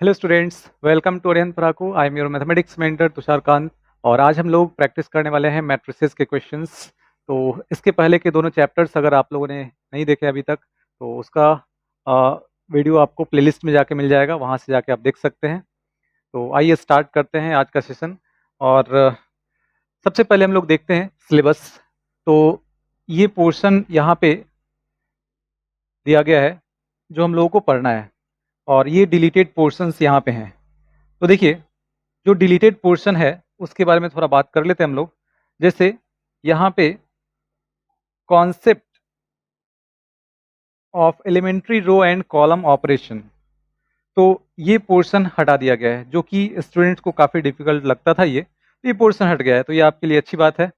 Hello students, welcome to Arihant पराको। I am your mathematics mentor Tushar Kant. और आज हम लोग प्रैक्टिस करने वाले हैं मैट्रिसेस के क्वेश्चंस। तो इसके पहले के दोनों चैप्टर्स अगर आप लोगों ने नहीं देखे अभी तक तो उसका वीडियो आपको प्लेलिस्ट में जाके मिल जाएगा, वहाँ से जाके आप देख सकते हैं। तो आइए स्टार्ट करते हैं आज का सेशन। और सबसे पहले हम लोग देखते हैं सिलेबस। तो ये पोर्शन यहाँ पे दिया गया है जो हम लोगों को पढ़ना है, और ये डिलीटेड पोर्शंस यहाँ पे हैं। तो देखिए, जो डिलीटेड पोर्शन है उसके बारे में थोड़ा बात कर लेते हैं हम लोग। जैसे यहाँ पे concept of elementary row and column operation, तो ये पोर्शन हटा दिया गया है जो कि स्टूडेंट्स को काफ़ी डिफिकल्ट लगता था। ये पोर्शन हट गया है, तो ये आपके लिए अच्छी बात है।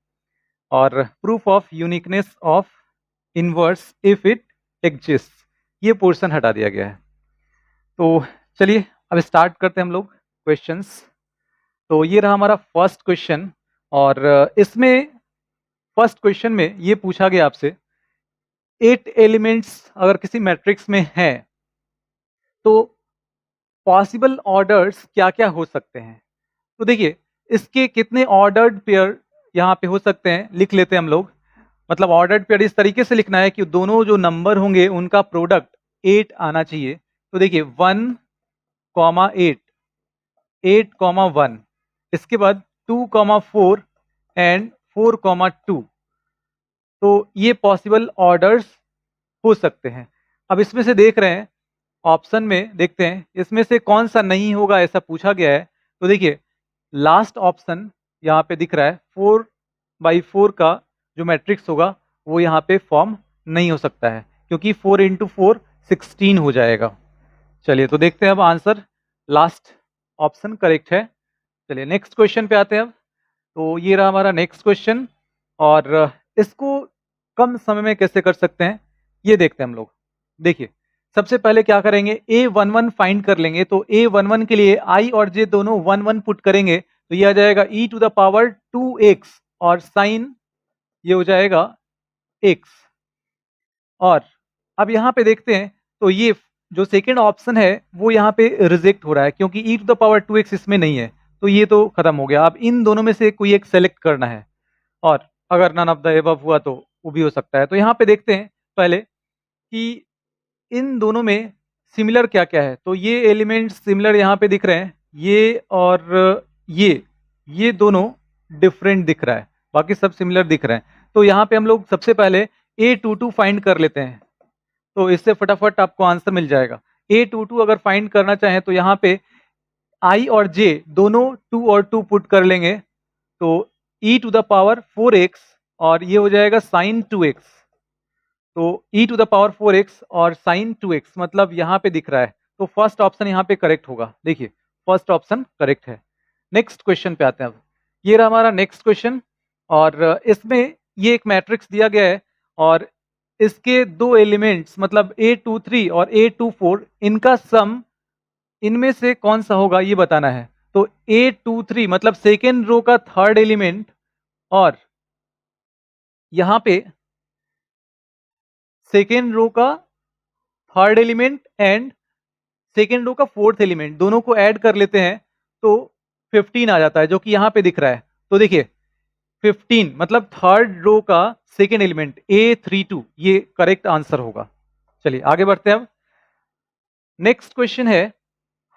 और proof of uniqueness of inverse if it exist, ये पोर्शन हटा दिया गया है। तो चलिए अब स्टार्ट करते हैं हम लोग क्वेश्चंस। तो ये रहा हमारा फर्स्ट क्वेश्चन, और इसमें फर्स्ट क्वेश्चन में ये पूछा गया आपसे 8 एलिमेंट्स अगर किसी मैट्रिक्स में हैं तो पॉसिबल ऑर्डर्स क्या क्या हो सकते हैं। तो देखिए, इसके कितने ऑर्डर्ड पेयर यहाँ पे हो सकते हैं लिख लेते हैं हम लोग। मतलब ऑर्डर्ड पेयर इस तरीके से लिखना है कि दोनों जो नंबर होंगे उनका प्रोडक्ट 8 आना चाहिए। तो देखिए 1,8, 8,1, इसके बाद 2,4 एंड 4,2। तो ये पॉसिबल ऑर्डर्स हो सकते हैं। अब इसमें से देख रहे हैं, ऑप्शन में देखते हैं इसमें से कौन सा नहीं होगा, ऐसा पूछा गया है। तो देखिए लास्ट ऑप्शन यहाँ पे दिख रहा है, 4/4 का जो मैट्रिक्स होगा वो यहाँ पे फॉर्म नहीं हो सकता है, क्योंकि 4 × 4 16 हो जाएगा। चलिए तो देखते हैं अब आंसर, लास्ट ऑप्शन करेक्ट है। चलिए नेक्स्ट क्वेश्चन पे आते हैं अब। तो ये रहा हमारा नेक्स्ट क्वेश्चन, और इसको कम समय में कैसे कर सकते हैं ये देखते हैं हम लोग। देखिए सबसे पहले क्या करेंगे, A11 फाइंड कर लेंगे। तो A11 के लिए I और J दोनों 1 1 पुट करेंगे तो ये आ जाएगा e⁻²x, और साइन ये हो जाएगा x। और अब यहाँ पे देखते हैं तो ये जो सेकेंड ऑप्शन है वो यहाँ पे रिजेक्ट हो रहा है, क्योंकि e⁻²x इसमें नहीं है। तो ये तो खत्म हो गया। अब इन दोनों में से कोई एक सेलेक्ट करना है, और अगर नन ऑफ द अबव हुआ तो वो भी हो सकता है। तो यहाँ पे देखते हैं पहले कि इन दोनों में सिमिलर क्या क्या है। तो ये एलिमेंट्स सिमिलर यहाँ पे दिख रहे हैं, ये और ये दोनों डिफरेंट दिख रहा है, बाकी सब सिमिलर दिख रहे हैं। तो यहाँ पे हम लोग सबसे पहले A22 फाइंड कर लेते हैं, तो इससे फटाफट आपको आंसर मिल जाएगा। A22 अगर फाइंड करना चाहें तो यहाँ पे I और J दोनों 2 और 2 पुट कर लेंगे, तो e⁻4x, और ये हो जाएगा sin 2x। तो e⁻4x और sin 2x मतलब यहाँ पे दिख रहा है, तो फर्स्ट ऑप्शन यहाँ पे करेक्ट होगा। देखिए फर्स्ट ऑप्शन करेक्ट है। नेक्स्ट क्वेश्चन पे आते हैं अब। ये रहा हमारा नेक्स्ट क्वेश्चन, और इसमें ये एक मैट्रिक्स दिया गया है, और इसके दो एलिमेंट्स मतलब A23 और A24, इनका सम इनमें से कौन सा होगा ये बताना है। तो A23 मतलब सेकेंड रो का थर्ड एलिमेंट, और यहाँ पे सेकेंड रो का third element and second row का फोर्थ एलिमेंट, दोनों को ऐड कर लेते हैं तो 15 आ जाता है, जो कि यहाँ पे दिख रहा है। तो देखिए 15 मतलब थर्ड रो का सेकेंड एलिमेंट A32, ये करेक्ट आंसर होगा। चलिए आगे बढ़ते हैं अब। नेक्स्ट क्वेश्चन है,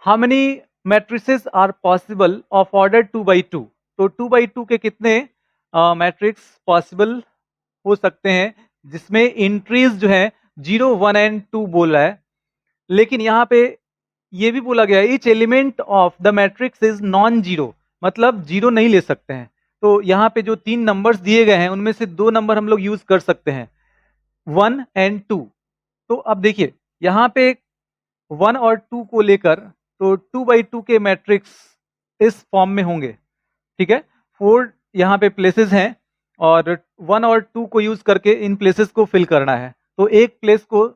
how many matrices are possible of order 2/2। तो 2/2 के कितने मैट्रिक्स पॉसिबल हो सकते हैं जिसमें एंट्रीज जो है 0 1 एंड 2 बोल रहा है, लेकिन यहाँ पे ये भी बोला गया है each element of the matrix is non zero, मतलब जीरो नहीं ले सकते हैं। तो यहाँ पे जो 3 नंबर्स दिए गए हैं उनमें से 2 नंबर हम लोग यूज कर सकते हैं, 1 एंड 2। तो अब देखिए यहाँ पे 1 और 2 को लेकर तो 2/2 के मैट्रिक्स इस फॉर्म में होंगे, ठीक है। 4 यहाँ पे प्लेसेस हैं, और 1 और 2 को यूज करके इन प्लेसेस को फिल करना है। तो एक प्लेस को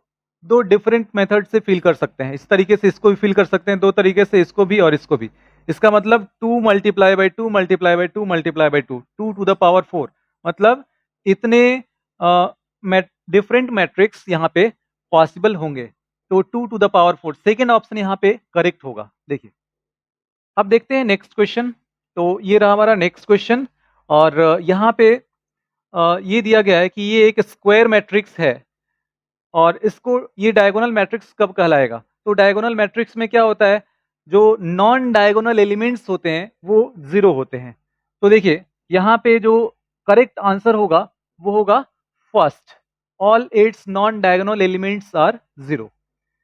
2 डिफरेंट मेथड से फिल कर सकते हैं। इस तरीके से इसको भी फिल कर सकते हैं, 2 तरीके से इसको भी और इसको भी। इसका मतलब 2 × 2 × 2 × 2 2⁴, मतलब इतने डिफरेंट मैट्रिक्स यहाँ पे पॉसिबल होंगे। तो 2 to the power 4, second option यहाँ पे करेक्ट होगा। देखिए अब देखते हैं नेक्स्ट क्वेश्चन। तो ये रहा हमारा नेक्स्ट क्वेश्चन, और यहाँ पे ये दिया गया है कि ये एक स्क्वायर मैट्रिक्स है, और इसको ये डायगोनल मैट्रिक्स कब कहलाएगा। तो डायगोनल मैट्रिक्स में क्या होता है, जो नॉन डायगोनल एलिमेंट्स होते हैं वो 0 होते हैं। तो देखिए यहाँ पे जो करेक्ट आंसर होगा वो होगा first, all its non diagonal elements are 0।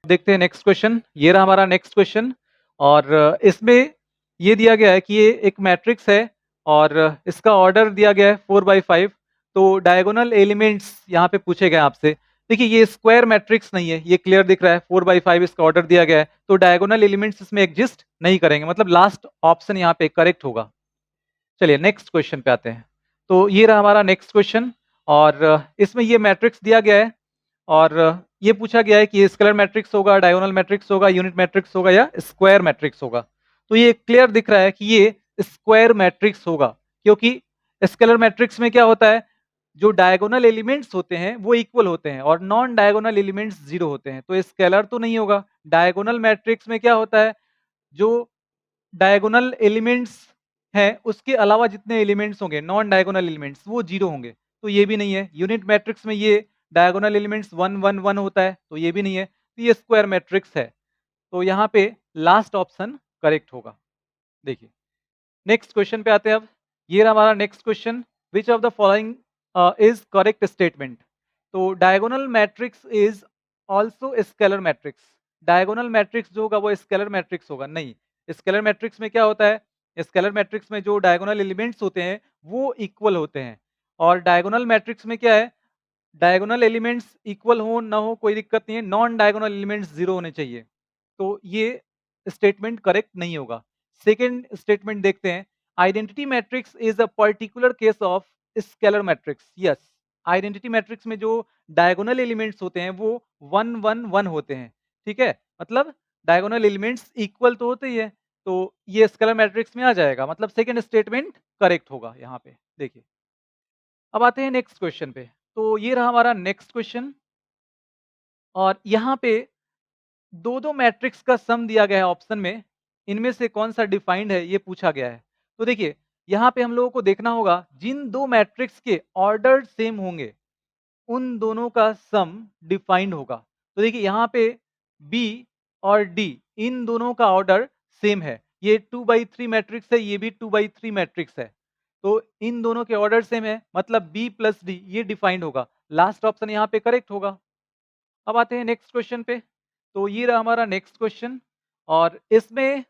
देखते हैं नेक्स्ट क्वेश्चन। ये रहा हमारा नेक्स्ट क्वेश्चन, और इसमें ये दिया गया है कि ये एक मैट्रिक्स है, और इसका ऑर्डर दिया गया है 4/5। तो डायगोनल एलिमेंट्स यहाँ पे पूछे गए आपसे। देखिए ये स्क्वायर मैट्रिक्स नहीं है, ये क्लियर दिख रहा है, 4/5 इसका ऑर्डर दिया गया है, तो डायगोनल एलिमेंट्स इसमें एग्जिस्ट नहीं करेंगे, मतलब लास्ट ऑप्शन यहाँ पे करेक्ट होगा। चलिए नेक्स्ट क्वेश्चन पे आते हैं। तो ये रहा हमारा नेक्स्ट क्वेश्चन, और इसमें ये मैट्रिक्स दिया गया है, और ये पूछा गया है कि ये स्केलर मैट्रिक्स होगा, डायगोनल मैट्रिक्स होगा, यूनिट मैट्रिक्स होगा, या स्क्वायर मैट्रिक्स होगा। तो ये क्लियर दिख रहा है कि ये स्क्वायर मैट्रिक्स होगा, क्योंकि स्केलर मैट्रिक्स में क्या होता है, जो डायगोनल एलिमेंट्स होते हैं वो इक्वल होते हैं, और नॉन डायगोनल एलिमेंट्स 0 होते हैं, तो स्केलर तो नहीं होगा। डायगोनल मैट्रिक्स में क्या होता है, जो डायगोनल एलिमेंट्स हैं उसके अलावा जितने एलिमेंट्स होंगे नॉन डायगोनल एलिमेंट्स वो 0 होंगे, तो ये भी नहीं है। यूनिट मैट्रिक्स में ये डायगोनल एलिमेंट्स 1 1 1 होता है, तो ये भी नहीं है। तो ये स्क्वायर मैट्रिक्स है, तो यहाँ पे लास्ट ऑप्शन करेक्ट होगा। देखिए नेक्स्ट क्वेश्चन पे आते हैं अब। ये रहा हमारा next question, which of the following is correct statement. तो diagonal matrix is also scalar matrix. Diagonal matrix जो होगा वो स्केलर मैट्रिक्स होगा नहीं। स्केलर मैट्रिक्स में क्या होता है, स्केलर मैट्रिक्स में जो डायगोनल एलिमेंट्स होते हैं वो इक्वल होते हैं, और डायगोनल मैट्रिक्स में क्या है, डायगोनल एलिमेंट्स इक्वल हो ना हो कोई दिक्कत नहीं है, नॉन डायगोनल एलिमेंट्स 0 होने चाहिए। तो ये स्टेटमेंट करेक्ट नहीं होगा। सेकेंड स्टेटमेंट देखते हैं, identity matrix is a particular case of scalar matrix. Yes, identity matrix में जो डायगोनल एलिमेंट्स होते हैं वो 1 1 1 होते हैं, ठीक है, मतलब डायगोनल एलिमेंट्स इक्वल तो होते ही है, तो ये स्केलर मैट्रिक्स में आ जाएगा, मतलब सेकेंड स्टेटमेंट करेक्ट होगा यहाँ पे। देखिए अब आते हैं नेक्स्ट क्वेश्चन पे। तो ये रहा हमारा नेक्स्ट क्वेश्चन, और यहाँ पे दो दो मैट्रिक्स का सम दिया गया है ऑप्शन में, इनमें से कौन सा डिफाइंड है ये पूछा गया है। तो देखिए यहाँ पे हम लोगों को देखना होगा, जिन दो मैट्रिक्स के ऑर्डर सेम होंगे उन दोनों का सम डिफाइंड होगा। तो देखिए यहाँ पे बी और डी इन दोनों का ऑर्डर सेम है, ये 2/3 मैट्रिक्स है, ये भी 2/3 मैट्रिक्स है, तो इन दोनों के ऑर्डर सेम है, मतलब बी प्लस डी ये डिफाइंड होगा। लास्ट ऑप्शन यहाँ पे करेक्ट होगा। अब आते हैं नेक्स्ट क्वेश्चन पे। तो ये रहा हमारा नेक्स्ट क्वेश्चन, और इसमें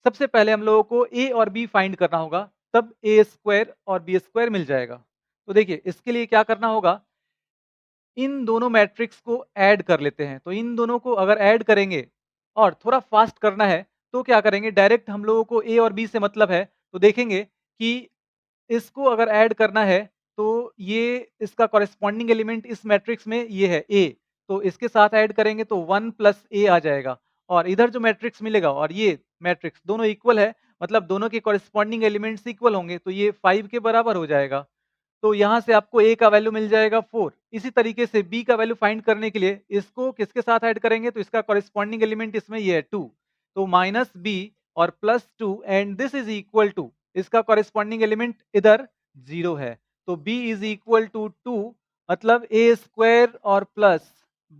सबसे पहले हम लोगों को ए और बी फाइंड करना होगा, तब ए स्क्वायर और बी स्क्वायर मिल जाएगा। तो देखिए इसके लिए क्या करना होगा, इन दोनों मैट्रिक्स को ऐड कर लेते हैं। तो इन दोनों को अगर ऐड करेंगे और थोड़ा फास्ट करना है तो क्या करेंगे, डायरेक्ट हम लोगों को ए और बी से मतलब है, तो देखेंगे कि इसको अगर ऐड करना है तो ये इसका कॉरेस्पॉन्डिंग एलिमेंट इस मैट्रिक्स में ये है ए, तो इसके साथ ऐड करेंगे तो 1 प्लस ए आ जाएगा, और इधर जो मैट्रिक्स मिलेगा और ये मैट्रिक्स दोनों इक्वल है, मतलब दोनों के कॉरेस्पॉन्डिंग एलिमेंट्स इक्वल होंगे, तो ये 5 के बराबर हो जाएगा। तो यहाँ से आपको ए का वैल्यू मिल जाएगा 4। इसी तरीके से बी का वैल्यू फाइंड करने के लिए इसको किसके साथ ऐड करेंगे, तो इसका कॉरेस्पॉन्डिंग एलिमेंट इसमें ये है 2, तो माइनस बी और plus 2 and this is equal to, इसका कॉरेस्पॉन्डिंग एलिमेंट इधर 0 है, तो b इज इक्वल टू 2, मतलब ए स्क्वायर और प्लस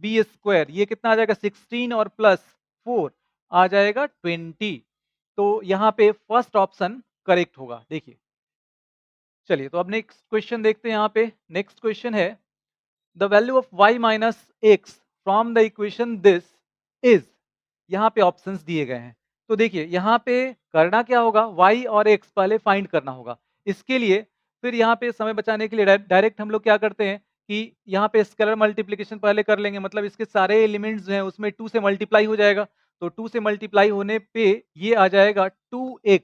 बी स्क्वायर, ये कितना आ जाएगा 16 और प्लस 4 आ जाएगा 20। तो यहाँ पे फर्स्ट ऑप्शन करेक्ट होगा। देखिए चलिए तो अब नेक्स्ट क्वेश्चन देखते हैं। यहाँ पे नेक्स्ट क्वेश्चन है, the value of y minus x from the equation this is, यहाँ पे ऑप्शंस दिए गए हैं। तो देखिए यहाँ पे करना क्या होगा, y और x पहले फाइंड करना होगा। इसके लिए फिर यहाँ पे समय बचाने के लिए डायरेक्ट हम लोग क्या करते हैं कि यहाँ पे स्केलर मल्टीप्लिकेशन पहले कर लेंगे, मतलब इसके सारे एलिमेंट्स जो हैं उसमें 2 से मल्टीप्लाई हो जाएगा, तो 2 से मल्टीप्लाई होने पे ये आ जाएगा 2x,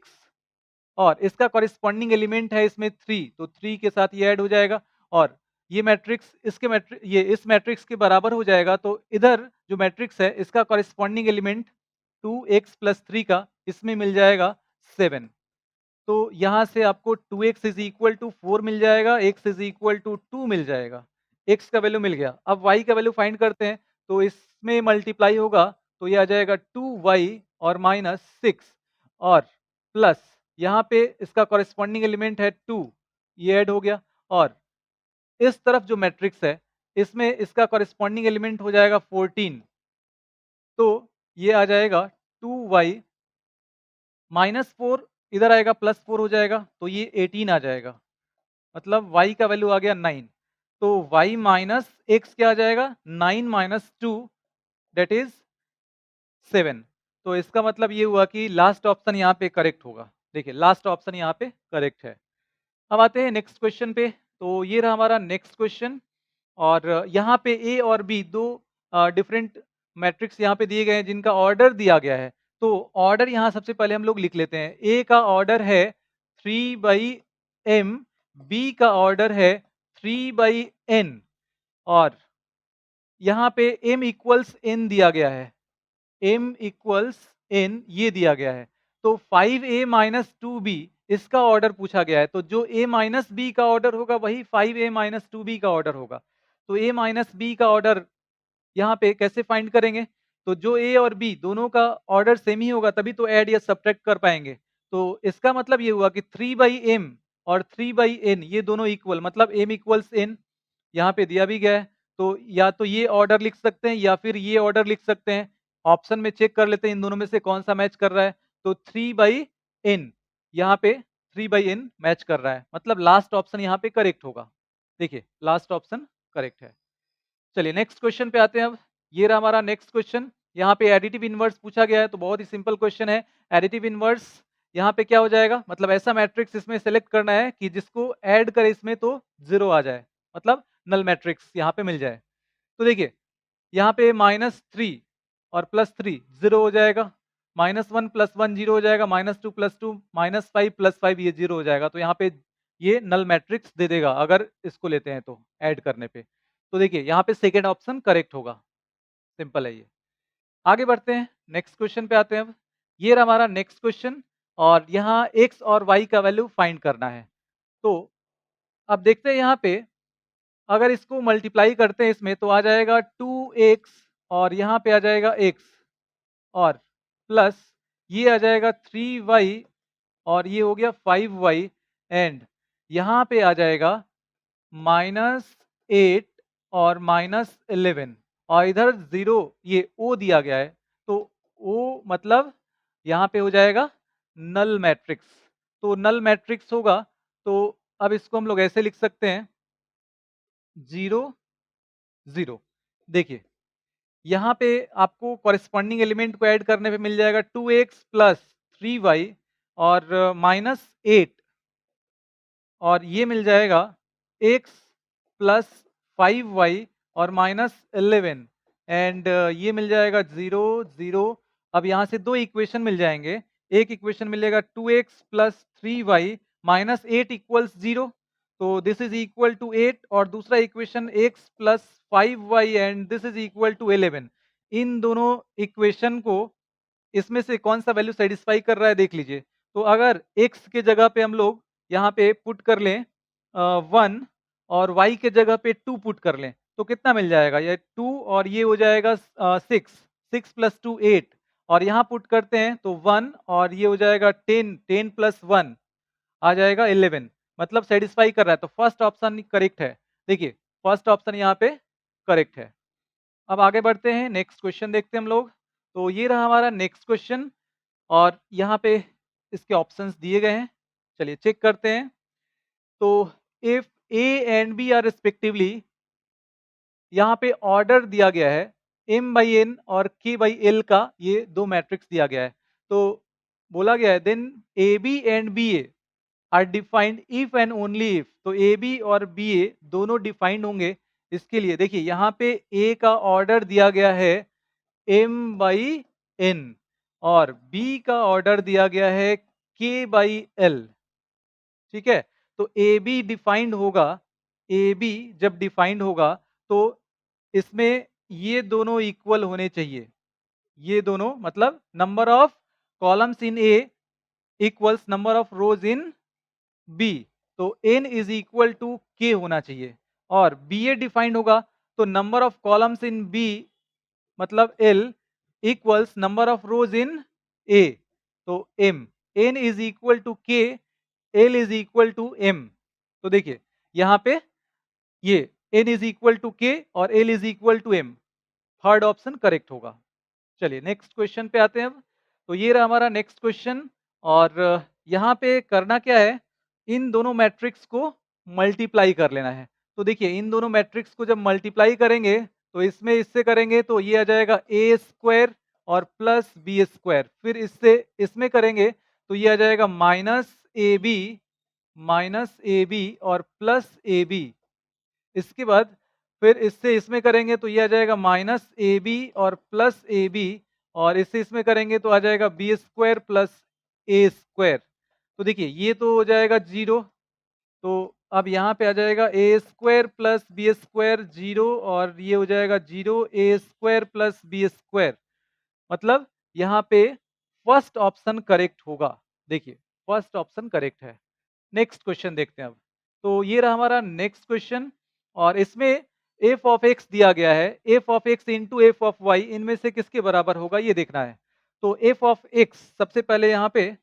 और इसका कॉरेस्पॉन्डिंग एलिमेंट है इसमें 3, तो 3 के साथ ये ऐड हो जाएगा, और ये मैट्रिक्स इसके ये इस मैट्रिक्स के बराबर हो जाएगा, तो इधर जो मैट्रिक्स है इसका कॉरेस्पॉन्डिंग एलिमेंट 2x प्लस 3 का इसमें मिल जाएगा 7। तो यहाँ से आपको 2x इज इक्वल टू 4 मिल जाएगा, x इज इक्वल टू 2 मिल जाएगा, x का वैल्यू मिल गया। अब y का वैल्यू फाइंड करते हैं, तो इस इसमें मल्टीप्लाई होगा तो ये आ जाएगा 2y और -6 और प्लस यहाँ पे इसका कॉरेस्पॉन्डिंग एलिमेंट है 2, ये ऐड हो गया। और इस तरफ जो मैट्रिक्स है इसमें इसका कॉरेस्पॉन्डिंग एलिमेंट हो जाएगा 14, तो ये आ जाएगा 2y -4, इधर आएगा +4 हो जाएगा तो ये 18 आ जाएगा, मतलब y का वैल्यू आ गया 9। तो y माइनस x क्या आ जाएगा, 9 माइनस 2 दैट इज 7। तो इसका मतलब ये हुआ कि लास्ट ऑप्शन यहाँ पे करेक्ट होगा। देखिए लास्ट ऑप्शन यहाँ पे करेक्ट है। अब आते हैं नेक्स्ट क्वेश्चन पे। तो ये रहा हमारा नेक्स्ट क्वेश्चन और यहाँ पे ए और बी दो डिफरेंट मैट्रिक्स यहाँ पे दिए गए हैं जिनका ऑर्डर दिया गया है। तो ऑर्डर यहाँ सबसे पहले हम लोग लिख लेते हैं। ए का ऑर्डर है 3/m, बी का ऑर्डर है 3/n और यहाँ पे m इक्वल्स n दिया गया है, m इक्वल्स n ये दिया गया है। तो 5a माइनस 2b इसका ऑर्डर पूछा गया है, तो जो a माइनस बी का ऑर्डर होगा वही 5a माइनस 2b का ऑर्डर होगा। तो a माइनस बी का ऑर्डर यहाँ पे कैसे फाइंड करेंगे, तो जो a और b दोनों का ऑर्डर सेम ही होगा तभी तो ऐड या सब्ट्रैक्ट कर पाएंगे। तो इसका मतलब ये हुआ कि 3/m और 3/n ये दोनों इक्वल, मतलब m इक्वल्स n यहाँ पे दिया भी गया है। तो या तो ये ऑर्डर लिख सकते हैं या फिर ये ऑर्डर लिख सकते हैं। ऑप्शन में चेक कर लेते हैं इन दोनों में से कौन सा मैच कर रहा है। तो 3/n, यहाँ पे 3/n मैच कर रहा है, मतलब लास्ट ऑप्शन यहाँ पे करेक्ट होगा। देखिए लास्ट ऑप्शन करेक्ट है। चलिए नेक्स्ट क्वेश्चन पे आते हैं। अब ये रहा हमारा नेक्स्ट क्वेश्चन। यहाँ पे एडिटिव इनवर्स पूछा गया है, तो बहुत ही सिंपल क्वेश्चन है। एडिटिव इनवर्स यहाँ पे क्या हो जाएगा, मतलब ऐसा मैट्रिक्स इसमें सेलेक्ट करना है कि जिसको ऐड करे इसमें तो 0 आ जाए, मतलब नल मैट्रिक्स यहाँ पे मिल जाए। तो देखिए यहाँ पे -3 और +3 0 हो जाएगा, -1 + 1 0 हो जाएगा, -2 + 2 -5 + 5 ये 0 हो जाएगा। तो यहाँ पे ये नल मैट्रिक्स दे देगा अगर इसको लेते हैं तो ऐड करने पे। तो देखिए यहाँ पे सेकेंड ऑप्शन करेक्ट होगा, सिंपल है ये। आगे बढ़ते हैं, नेक्स्ट क्वेश्चन पे आते हैं। अब ये रहा हमारा नेक्स्ट क्वेश्चन और यहाँ x और y का वैल्यू फाइंड करना है। तो अब देखते हैं यहाँ पे अगर इसको मल्टीप्लाई करते हैं इसमें तो आ जाएगा 2x और यहाँ पे आ जाएगा x और प्लस ये आ जाएगा 3y और ये हो गया 5y एंड यहाँ पे आ जाएगा -8 और -11 और इधर 0 ये o दिया गया है। तो o मतलब यहाँ पे हो जाएगा नल मैट्रिक्स। तो नल मैट्रिक्स होगा तो अब इसको हम लोग ऐसे लिख सकते हैं 0 0। देखिए यहाँ पे आपको कॉरेस्पॉन्डिंग एलिमेंट को ऐड करने पे मिल जाएगा 2x प्लस 3y और -8 और ये मिल जाएगा x प्लस 5y और -11 एंड ये मिल जाएगा 0 0। अब यहाँ से दो इक्वेशन मिल जाएंगे, एक इक्वेशन मिलेगा 2x प्लस 3y -8 इक्वल्स 0, तो दिस इज इक्वल टू 8 और दूसरा equation x plus 5y and this is equal to 11। इन दोनों इक्वेशन को इसमें से कौन सा वैल्यू सेटिस्फाई कर रहा है देख लीजिए। तो अगर x के जगह पे हम लोग यहाँ पे पुट कर लें 1 और y के जगह पे 2 पुट कर लें तो कितना मिल जाएगा, ये 2 और ये हो जाएगा 6, 6 + 2 8 और यहाँ पुट करते हैं तो 1 और ये हो जाएगा 10, 10 + 1 आ जाएगा 11, मतलब सेटिस्फाई कर रहा है। तो फर्स्ट ऑप्शन करेक्ट है। देखिए फर्स्ट ऑप्शन यहाँ पे करेक्ट है। अब आगे बढ़ते हैं, नेक्स्ट क्वेश्चन देखते हैं हम लोग। तो ये रहा हमारा नेक्स्ट क्वेश्चन और यहाँ पे इसके ऑप्शंस दिए गए हैं, चलिए चेक करते हैं। तो if A and B are respectively, यहाँ पे ऑर्डर दिया गया है m/n और k/l का, ये दो मैट्रिक्स दिया गया है। तो बोला गया है then A B and B A are defined if and only if. तो ए बी और बी ए दोनों डिफाइंड होंगे इसके लिए। देखिए यहाँ पे ए का ऑर्डर दिया गया है m/n और बी का ऑर्डर दिया गया है k/l, ठीक है। तो ए बी डिफाइंड होगा, ए बी जब डिफाइंड होगा तो इसमें ये दोनों इक्वल होने चाहिए, ये दोनों मतलब number of columns in A equals number of rows in B. तो n is equal to k होना चाहिए। और बी ए डिफाइंड होगा तो number of columns in B मतलब L equals number of rows in A, तो M, N is equal to K, L is equal to M। तो देखिए यहाँ पे ये N is equal to K और L is equal to M, third option correct होगा। चलिए next question पे आते हैं अब। तो ये रहा हमारा नेक्स्ट क्वेश्चन, और यहाँ पे करना क्या है, इन दोनों मैट्रिक्स को मल्टीप्लाई कर लेना है। तो देखिए इन दोनों मैट्रिक्स को जब मल्टीप्लाई करेंगे तो इसमें इससे करेंगे तो ये आ जाएगा ए स्क्वायर और प्लस बी स्क्वायर, फिर इससे इसमें करेंगे तो ये आ जाएगा माइनस ए बी और प्लस ए बी। इसके बाद फिर इससे इसमें करेंगे तो ये आ जाएगा माइनस ए बी और प्लस ए बी, और इससे इसमें करेंगे तो आ जाएगा बी स्क्वायर प्लस ए स्क्वायर। तो देखिए ये तो हो जाएगा जीरो, तो अब यहाँ पे आ जाएगा A square plus B square zero, और ये हो जाएगा zero A square plus B square. मतलब यहाँ पे फर्स्ट ऑप्शन करेक्ट होगा। देखिए फर्स्ट ऑप्शन करेक्ट है। नेक्स्ट क्वेश्चन देखते हैं अब। तो ये रहा हमारा नेक्स्ट क्वेश्चन, और इसमें एफ ऑफ एक्स दिया गया है, f of x into f of y, इनमें से किसके बराबर होगा ये देखना है। तो एफ ऑफ एक्स, सबसे पहले यहाँ पे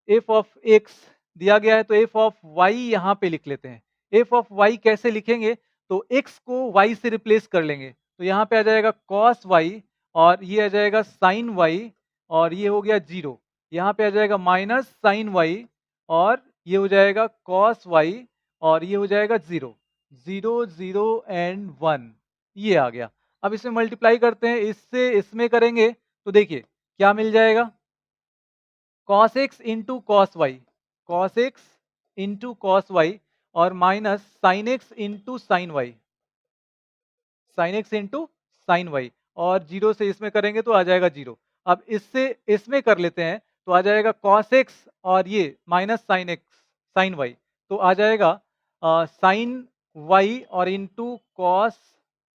एफ ऑफ एक्स दिया गया है, तो एफ ऑफ वाई यहाँ पे लिख लेते हैं। एफ ऑफ वाई कैसे लिखेंगे, तो एक्स को वाई से रिप्लेस कर लेंगे, तो यहाँ पे आ जाएगा कॉस वाई, और ये आ जाएगा साइन वाई, और ये हो गया जीरो। यहाँ पे आ जाएगा माइनस साइन वाई, और ये हो जाएगा कॉस वाई, और ये हो जाएगा zero. Zero zero and one, ये आ गया। अब इसे मल्टीप्लाई करते हैं, इससे इसमें करेंगे तो देखिए क्या मिल जाएगा, cos x into cos y, cos x into cos y, और minus sine x into sine y, sine x into sine y, और जीरो से इसमें करेंगे तो आ जाएगा जीरो। अब इससे इसमें कर लेते हैं तो आ जाएगा कॉस एक्स और ये minus sine x sine y, तो आ जाएगा साइन वाई और इंटू कॉस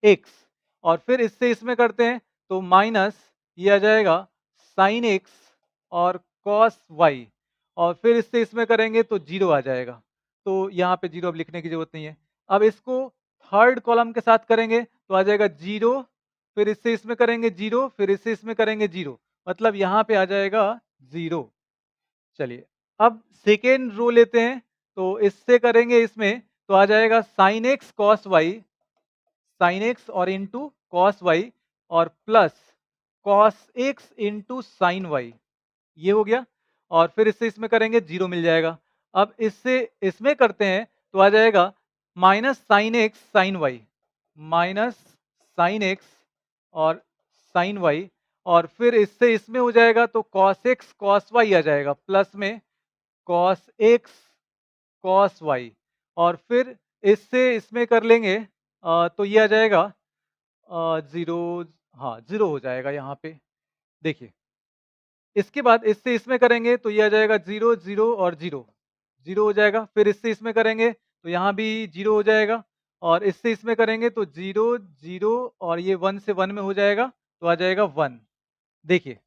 एक्स, और फिर इससे इसमें करते हैं तो माइनस ये आ जाएगा साइन एक्स और कॉस वाई, और फिर इससे इसमें करेंगे तो जीरो आ जाएगा। तो यहाँ पे जीरो अब लिखने की जरूरत नहीं है। अब इसको थर्ड कॉलम के साथ करेंगे तो आ जाएगा जीरो, फिर इससे इसमें करेंगे जीरो, फिर इससे इसमें करेंगे जीरो, मतलब यहाँ पे आ जाएगा जीरो। चलिए अब सेकेंड रो लेते हैं, तो इससे करेंगे इसमें तो आ जाएगा sine x cos y, sine x और इंटू कॉस वाई, और plus cos x into sine y, ये हो गया, और फिर इससे इसमें करेंगे जीरो मिल जाएगा। अब इससे इसमें करते हैं तो आ जाएगा minus sine x sine y, minus sine x और साइन वाई, और फिर इससे इसमें हो जाएगा तो कॉस एक्स कॉस वाई आ जाएगा, प्लस में कॉस एक्स कॉस वाई, और फिर इससे इसमें कर लेंगे तो ये आ जाएगा जीरो, हाँ जीरो हो जाएगा यहाँ पे। देखिए इसके बाद इससे इसमें करेंगे तो ये आ जाएगा जीरो जीरो और जीरो, जीरो हो जाएगा, फिर इससे इसमें करेंगे तो यहाँ भी जीरो हो जाएगा, और इससे इसमें करेंगे तो जीरो जीरो, और ये वन से वन में हो जाएगा तो आ जाएगा वन। देखिए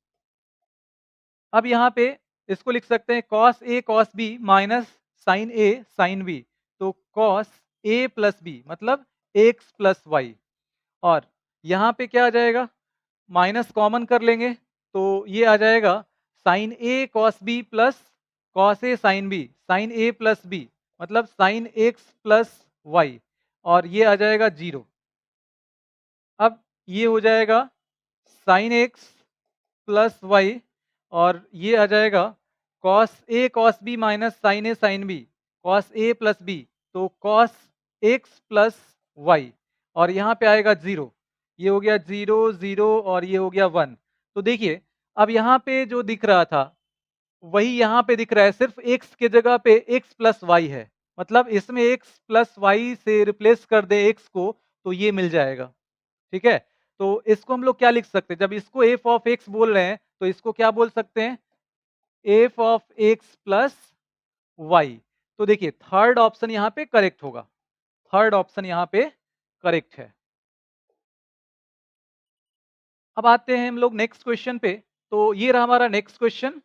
अब यहाँ पे इसको लिख सकते हैं cos A cos B minus sign A sine B, तो कॉस ए प्लस बी मतलब एक्स प्लस वाई, और यहाँ पे क्या आ जाएगा, माइनस कॉमन कर लेंगे तो ये आ जाएगा sign A cos B plus cos A sine B, sign A plus B मतलब साइन एक्स प्लस वाई, और ये आ जाएगा जीरो। अब ये हो जाएगा साइन एक्स प्लस वाई, और ये आ जाएगा cos A cos B minus sign A sine B, cos A plus B, तो कॉस एक्स प्लस वाई, और यहाँ पे आएगा जीरो, ये हो गया जीरो जीरो और ये हो गया वन। तो देखिए अब यहाँ पे जो दिख रहा था वही यहाँ पे दिख रहा है, सिर्फ एक्स के जगह पे एक्स प्लस वाई है, मतलब इसमें एक्स प्लस वाई से रिप्लेस कर दे एक्स को तो ये मिल जाएगा। ठीक है, तो इसको हम लोग क्या लिख सकते हैं, जब इसको एफ ऑफ एक्स बोल रहे हैं तो इसको क्या बोल सकते हैं, f of x plus y. तो देखिए थर्ड ऑप्शन यहाँ पे करेक्ट होगा, थर्ड ऑप्शन यहाँ पे करेक्ट है। अब आते हैं हम लोग नेक्स्ट क्वेश्चन पे। तो ये रहा हमारा नेक्स्ट क्वेश्चन,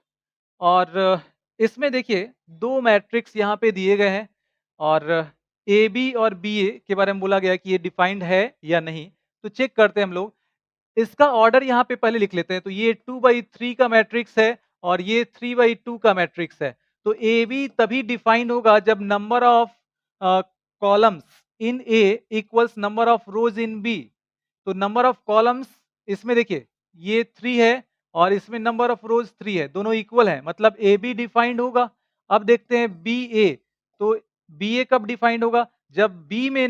और इसमें देखिए दो मैट्रिक्स यहाँ पे दिए गए हैं, और ए बी और बी ए के बारे में बोला गया है कि ये डिफाइंड है या नहीं। तो चेक करते हैं हम लोग। इसका ऑर्डर यहाँ पे पहले लिख लेते हैं। तो ये 2/3 का मैट्रिक्स है और ये 3/2 का मैट्रिक्स है। तो ए बी तभी डिफाइंड होगा जब number of columns in A equals number of rows in B. तो नंबर ऑफ कॉलम्स इसमें देखिए ये 3 है और इसमें नंबर ऑफ रोज 3 है, दोनों इक्वल है, मतलब ए बी डिफाइंड होगा। अब देखते हैं बी ए। तो बी ए कब डिफाइंड होगा? जब बी में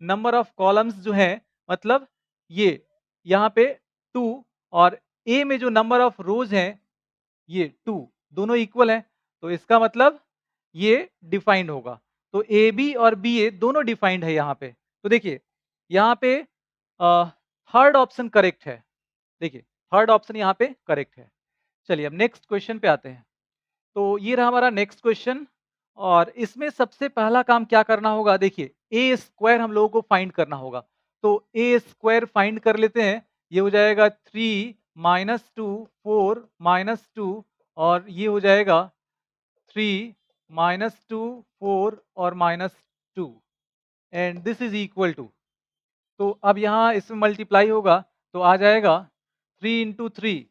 नंबर ऑफ कॉलम्स जो है, मतलब ये यहाँ पे 2 और ए में जो नंबर ऑफ रोज हैं ये 2, दोनों इक्वल हैं। तो इसका मतलब ये डिफाइंड होगा। तो ए बी और बी ए दोनों डिफाइंड है यहाँ पे। तो देखिए यहाँ पे थर्ड ऑप्शन करेक्ट है। देखिए थर्ड ऑप्शन यहाँ पे करेक्ट है। चलिए अब नेक्स्ट क्वेश्चन पे आते हैं। तो ये रहा हमारा नेक्स्ट क्वेश्चन और इसमें सबसे पहला काम क्या करना होगा? देखिए ए स्क्वायर हम लोगों को फाइंड करना होगा। तो ए स्क्वायर फाइंड कर लेते हैं। ये हो जाएगा 3 - 2 4 - 2 और ये हो जाएगा 3 - 2 4 और -2 and this is equal to. तो अब यहाँ इसमें मल्टीप्लाई होगा तो आ जाएगा 3 × 3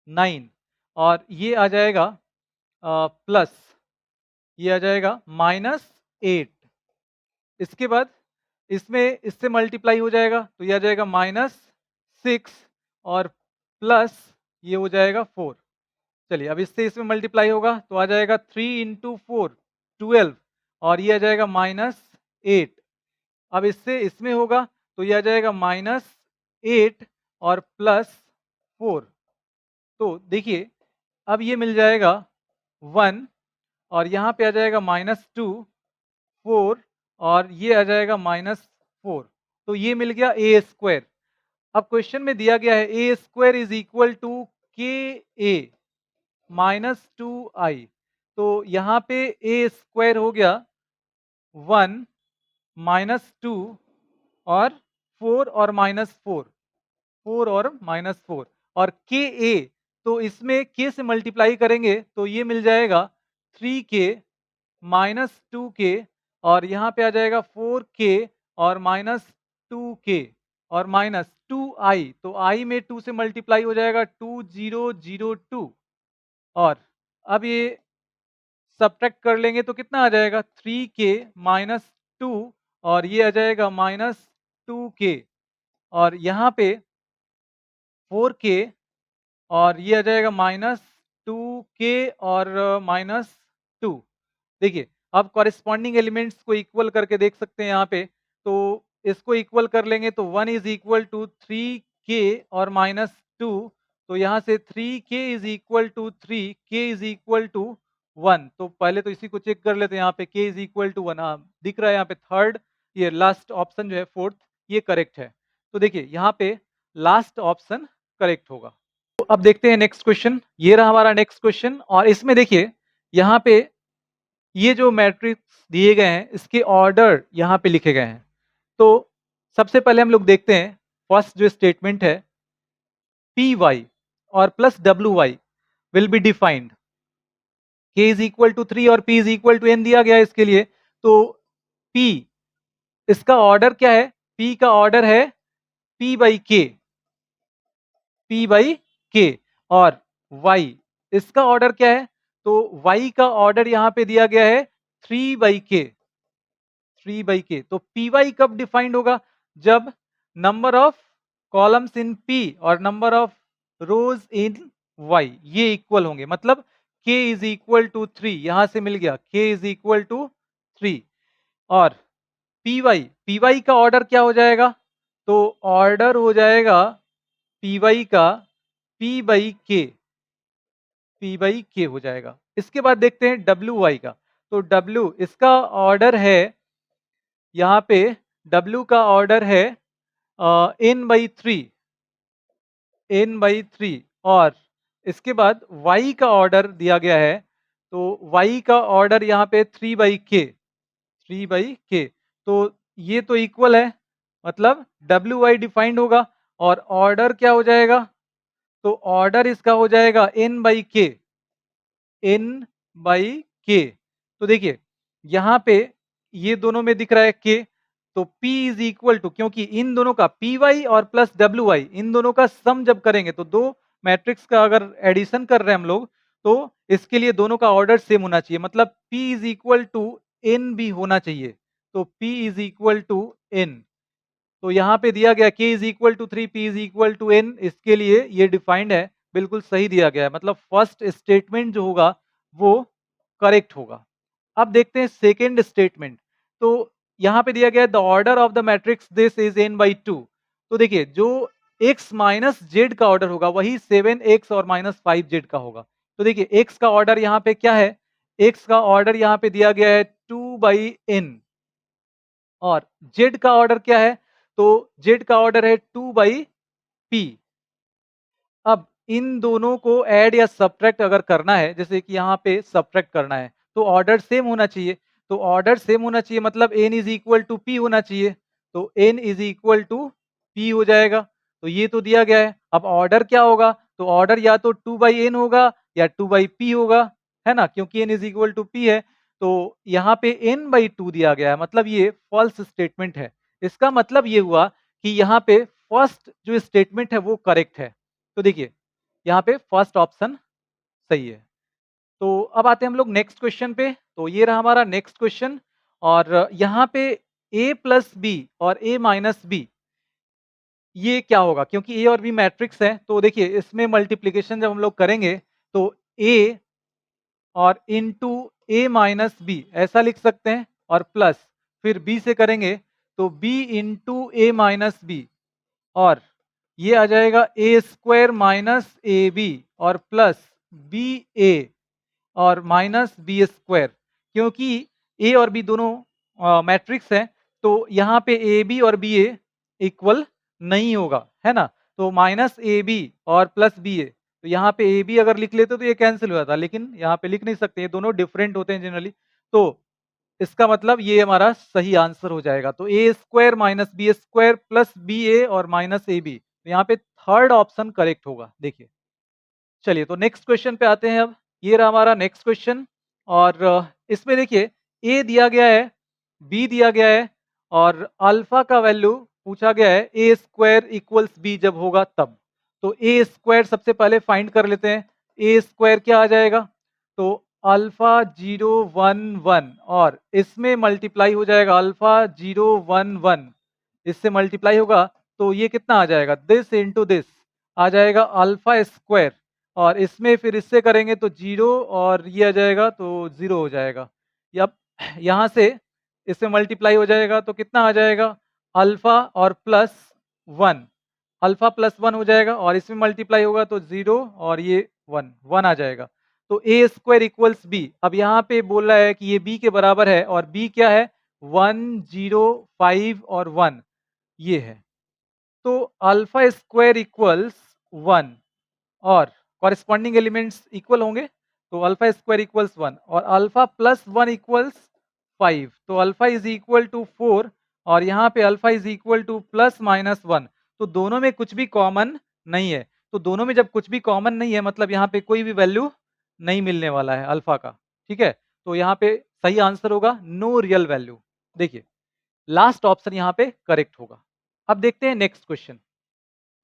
9 और ये आ जाएगा प्लस ये आ जाएगा -8। इसके बाद इसमें इससे मल्टीप्लाई हो जाएगा तो ये आ जाएगा -6 और प्लस ये हो जाएगा 4। चलिए अब इससे इसमें मल्टीप्लाई होगा तो आ जाएगा 3 × 4 12 और ये आ जाएगा -8। अब इससे इसमें होगा तो ये आ जाएगा -8 और +4। तो देखिए अब ये मिल जाएगा 1 और यहाँ पे आ जाएगा -2 4 और ये आ जाएगा -4। तो ये मिल गया ए स्क्वायर। अब क्वेश्चन में दिया गया है ए स्क्वायर इज इक्वल टू के ए -2i। तो यहाँ पे ए स्क्वायर हो गया 1 -2 और 4 और -4 4 और -4 और के ए। तो इसमें के से मल्टीप्लाई करेंगे तो ये मिल जाएगा 3k -2k और यहाँ पे आ जाएगा 4k और -2k और -2i। तो i में 2 से मल्टीप्लाई हो जाएगा 2002 और अब ये सब्ट्रैक्ट कर लेंगे तो कितना आ जाएगा 3k -2 और ये आ जाएगा -2k और यहाँ पे 4k और ये आ जाएगा -2k और -2। देखिए अब कॉरेस्पॉन्डिंग एलिमेंट्स को इक्वल करके देख सकते हैं यहाँ पे। तो इसको इक्वल कर लेंगे तो 1 इज इक्वल टू 3k और -2। तो यहाँ से 3k is equal to 3 k is equal to 1। तो पहले तो इसी को चेक कर लेते हैं। यहाँ पे k इज इक्वल टू 1 हाँ दिख रहा है यहाँ पे थर्ड, ये लास्ट ऑप्शन जो है फोर्थ ये करेक्ट है। तो देखिए यहाँ पे लास्ट ऑप्शन करेक्ट होगा। तो अब देखते हैं नेक्स्ट क्वेश्चन। ये रहा हमारा नेक्स्ट क्वेश्चन और इसमें देखिए यहाँ पे ये जो मैट्रिक्स दिए गए हैं इसके ऑर्डर यहाँ पे लिखे गए हैं। तो सबसे पहले हम लोग देखते हैं फर्स्ट जो स्टेटमेंट है पी वाई और plus W Y will be defined. K is equal to 3 और P is equal to N दिया गया है इसके लिए। तो पी इसका ऑर्डर क्या है? पी का ऑर्डर है p/k p/k और y इसका ऑर्डर क्या है? तो y का ऑर्डर यहां पे दिया गया है 3/k 3/k। तो py कब डिफाइंड होगा? जब number of columns in p और number of rows in y ये इक्वल होंगे, मतलब k इज इक्वल टू 3 यहां से मिल गया k इज इक्वल टू 3 और py का ऑर्डर क्या हो जाएगा? तो ऑर्डर हो जाएगा py का p/k हो जाएगा। इसके बाद देखते हैं wy का। तो w इसका ऑर्डर है यहाँ पे w का ऑर्डर है n/3 और इसके बाद y का ऑर्डर दिया गया है। तो y का ऑर्डर यहाँ पे 3/k। तो ये तो इक्वल है, मतलब wy डिफाइंड होगा और ऑर्डर क्या हो जाएगा? तो ऑर्डर इसका हो जाएगा n/k। तो देखिए यहाँ पे ये दोनों में दिख रहा है k। तो P इज इक्वल टू, क्योंकि इन दोनों का Py और प्लस WY इन दोनों का सम जब करेंगे तो दो मैट्रिक्स का अगर एडिशन कर रहे हैं हम लोग तो इसके लिए दोनों का ऑर्डर सेम होना चाहिए, मतलब P is equal to N भी होना चाहिए। तो P is equal to N, तो यहाँ पे दिया गया k is equal to 3, P is equal to N, इसके लिए ये डिफाइंड है, बिल्कुल सही दिया गया है, मतलब फर्स्ट स्टेटमेंट जो होगा वो करेक्ट होगा। अब देखते हैं सेकेंड स्टेटमेंट। तो यहाँ पे दिया गया है the order of the matrix this is n by 2। तो देखिए जो x माइनस जेड का ऑर्डर होगा वही 7x और माइनस 5z का होगा। तो देखिए x का ऑर्डर यहाँ पे क्या है, x का ऑर्डर यहाँ पे दिया गया है 2 बाई n, और z का ऑर्डर क्या है, तो z का ऑर्डर है 2 बाई p। अब इन दोनों को ऐड या सब्ट्रैक्ट अगर करना है, जैसे कि यहाँ पे सब्ट्रैक्ट करना है तो ऑर्डर सेम होना चाहिए। तो ऑर्डर सेम होना चाहिए मतलब n is equal to p होना चाहिए। तो n is equal to p हो जाएगा। तो ये तो दिया गया है। अब ऑर्डर क्या होगा, तो ऑर्डर या तो 2 बाई n होगा या 2 बाई p होगा, है ना, क्योंकि n is equal to p है। तो यहाँ पे n बाई 2 दिया गया है, मतलब ये फॉल्स स्टेटमेंट है। इसका मतलब ये हुआ कि यहाँ पे फर्स्ट जो स्टेटमेंट है वो करेक्ट है। तो देखिए यहाँ पे फर्स्ट ऑप्शन सही है। तो अब आते हैं हम लोग नेक्स्ट क्वेश्चन पे। तो ये रहा हमारा नेक्स्ट क्वेश्चन, और यहाँ पे a प्लस बी और a माइनस बी ये क्या होगा, क्योंकि a और b मैट्रिक्स है। तो देखिए इसमें मल्टीप्लीकेशन जब हम लोग करेंगे तो a और इनटू a माइनस बी ऐसा लिख सकते हैं, और प्लस फिर b से करेंगे तो b इंटू ए माइनस बी, और ये आ जाएगा A square minus A B और प्लस बी ए और माइनस बी स्क्वायर, क्योंकि ए और बी दोनों मैट्रिक्स है तो यहाँ पे ए बी और बी ए इक्वल नहीं होगा, है ना। तो माइनस ए बी और प्लस बी ए, तो यहाँ पे ए बी अगर लिख लेते तो ये कैंसिल हो जाता, लेकिन यहाँ पे लिख नहीं सकते, ये दोनों डिफरेंट होते हैं जनरली। तो इसका मतलब ये हमारा सही आंसर हो जाएगा। तो A square minus B square plus B A और माइनस ए बी, तो यहाँ पे थर्ड ऑप्शन करेक्ट होगा। देखिए चलिए तो नेक्स्ट क्वेश्चन पे आते हैं। अब ये रहा हमारा नेक्स्ट क्वेश्चन, और इसमें देखिए ए दिया गया है, बी दिया गया है, और अल्फा का वैल्यू पूछा गया है ए स्क्वायर इक्वल्स बी जब होगा तब। तो ए स्क्वायर सबसे पहले फाइंड कर लेते हैं। ए स्क्वायर क्या आ जाएगा, तो अल्फा 0 1 1, और इसमें मल्टीप्लाई हो जाएगा अल्फा 0 1 1, इससे मल्टीप्लाई होगा तो ये कितना आ जाएगा, दिस इंटू दिस आ जाएगा अल्फा स्क्वायर, और इसमें फिर इससे करेंगे तो 0 और ये आ जाएगा तो 0 हो जाएगा। अब यहाँ से इससे मल्टीप्लाई हो जाएगा तो कितना आ जाएगा, अल्फा और प्लस 1, अल्फा प्लस 1 हो जाएगा, और इसमें मल्टीप्लाई होगा तो 0 और ये 1 1 आ जाएगा। तो ए स्क्वायर इक्वल्स बी, अब यहाँ पे बोल रहा है कि ये बी के बराबर है, और बी क्या है 1 0 5 और 1 ये है। तो अल्फा स्क्वायर इक्वल्स 1 और कॉरेस्पॉन्डिंग एलिमेंट्स इक्वल होंगे, तो अल्फा स्क्वायर इक्वल्स 1 और अल्फा प्लस 1 इक्वल्स 5, तो अल्फा इज इक्वल टू 4, और यहाँ पे alpha is equal two plus minus 1। तो दोनों में कुछ भी कॉमन नहीं है, तो दोनों में जब कुछ भी कॉमन नहीं है मतलब यहाँ पे कोई भी वैल्यू नहीं मिलने वाला है अल्फा का, ठीक है। तो यहाँ पे सही आंसर होगा नो रियल वैल्यू। देखिए लास्ट ऑप्शन यहाँ पे करेक्ट होगा। अब देखते हैं नेक्स्ट क्वेश्चन।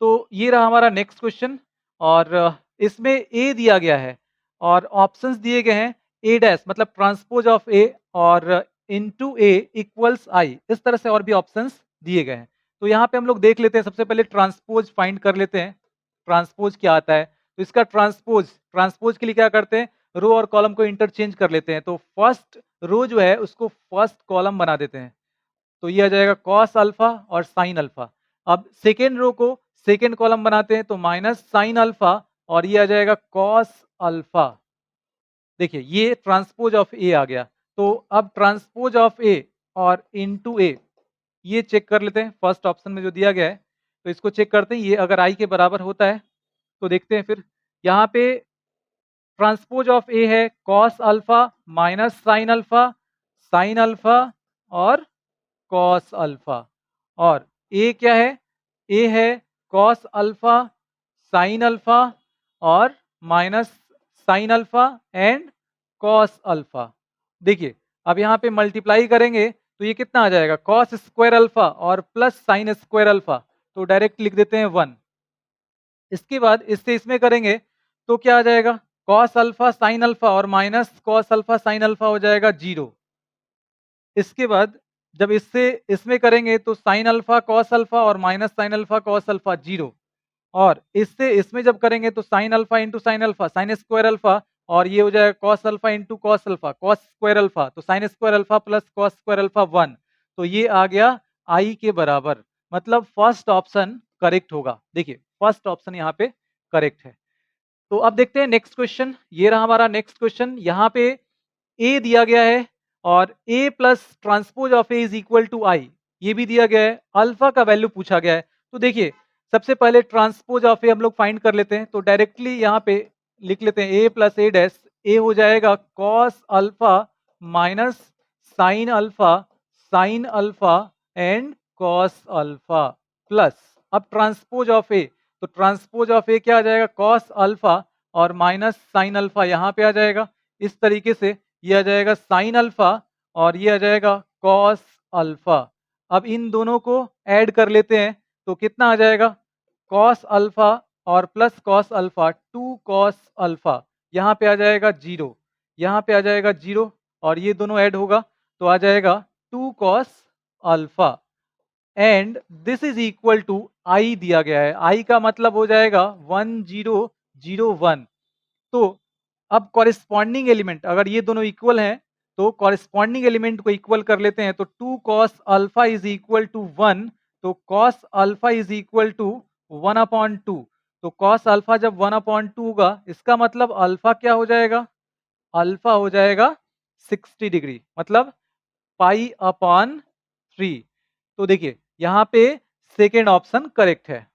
तो ये रहा हमारा नेक्स्ट क्वेश्चन, और इसमें ए दिया गया है और ऑप्शंस दिए गए हैं ए डैश मतलब ट्रांसपोज ऑफ ए और इनटू ए इक्वल्स आई, इस तरह से और भी ऑप्शंस दिए गए हैं। तो यहाँ पे हम लोग देख लेते हैं, सबसे पहले ट्रांसपोज फाइंड कर लेते हैं, ट्रांसपोज क्या आता है। तो इसका ट्रांसपोज के लिए क्या करते हैं, रो और कॉलम को इंटरचेंज कर लेते हैं। तो फर्स्ट रो जो है उसको फर्स्ट कॉलम बना देते हैं, तो ये आ जाएगा कॉस अल्फा और साइन अल्फा। अब सेकेंड रो को सेकेंड कॉलम बनाते हैं तो माइनस साइन अल्फा, और ये आ जाएगा कॉस अल्फा। देखिए ये ट्रांसपोज ऑफ ए आ गया। तो अब ट्रांसपोज ऑफ ए और इनटू ए ये चेक कर लेते हैं, फर्स्ट ऑप्शन में जो दिया गया है तो इसको चेक करते हैं, ये अगर आई के बराबर होता है तो देखते हैं फिर। यहाँ पे ट्रांसपोज ऑफ ए है cos alpha minus sine alpha और कॉस अल्फा, और ए क्या है, ए है कॉस अल्फा साइन अल्फा और minus sine alpha and cos alpha. देखिए अब यहाँ पे मल्टीप्लाई करेंगे तो ये कितना आ जाएगा कॉस स्क्वायर अल्फा और प्लस साइन स्क्वायर अल्फा, तो डायरेक्ट लिख देते हैं 1। इसके बाद इससे इसमें करेंगे तो क्या आ जाएगा कॉस अल्फा साइन अल्फा और minus cos alpha sine alpha हो जाएगा 0। इसके बाद जब इससे इसमें करेंगे तो साइन अल्फा कॉस अल्फा और minus sine alpha cos alpha 0, और इससे इसमें जब करेंगे तो sine alpha into sine alpha sine square alpha, और ये हो जाएगा cos alpha into cos alpha cos square alpha, तो sine square alpha plus cos square alpha 1, तो ये आ गया आई के बराबर। मतलब फर्स्ट ऑप्शन करेक्ट होगा। देखिए फर्स्ट ऑप्शन यहाँ पे करेक्ट है। तो अब देखते हैं नेक्स्ट क्वेश्चन। ये रहा हमारा नेक्स्ट क्वेश्चन। यहाँ पे ए दिया गया है और A plus transpose of A is equal to I, ये भी दिया गया है। अल्फा का वैल्यू पूछा गया है। तो देखिए सबसे पहले ट्रांसपोज ऑफ ए हम लोग फाइंड कर लेते हैं। तो डायरेक्टली यहाँ पे लिख लेते हैं ए प्लस ए डैश। ए हो जाएगा cos alpha minus sine alpha and cos alpha plus, अब ट्रांसपोज ऑफ ए, तो ट्रांसपोज ऑफ ए क्या आ जाएगा कॉस अल्फा और माइनस साइन अल्फा यहाँ पे आ जाएगा। इस तरीके से ये आ जाएगा साइन अल्फा और ये आ जाएगा कॉस अल्फा। अब इन दोनों को ऐड कर लेते हैं तो कितना आ जाएगा कॉस अल्फा और plus cos alpha 2 cos alpha, यहाँ पे आ जाएगा 0, यहाँ पे आ जाएगा 0, और ये दोनों ऐड होगा तो आ जाएगा 2 cos alpha and this is equal to I दिया गया है। आई का मतलब हो जाएगा 1001। तो अब कॉरेस्पॉन्डिंग एलिमेंट अगर ये दोनों इक्वल हैं तो कॉरेस्पॉन्डिंग एलिमेंट को इक्वल कर लेते हैं। तो 2 cos alpha is equal to 1, तो cos alpha is equal to 1/2। तो कॉस अल्फा जब 1/2 होगा इसका मतलब अल्फा क्या हो जाएगा, अल्फा हो जाएगा 60 डिग्री, मतलब पाई अपॉन 3। तो देखिए यहाँ पे सेकेंड ऑप्शन करेक्ट है।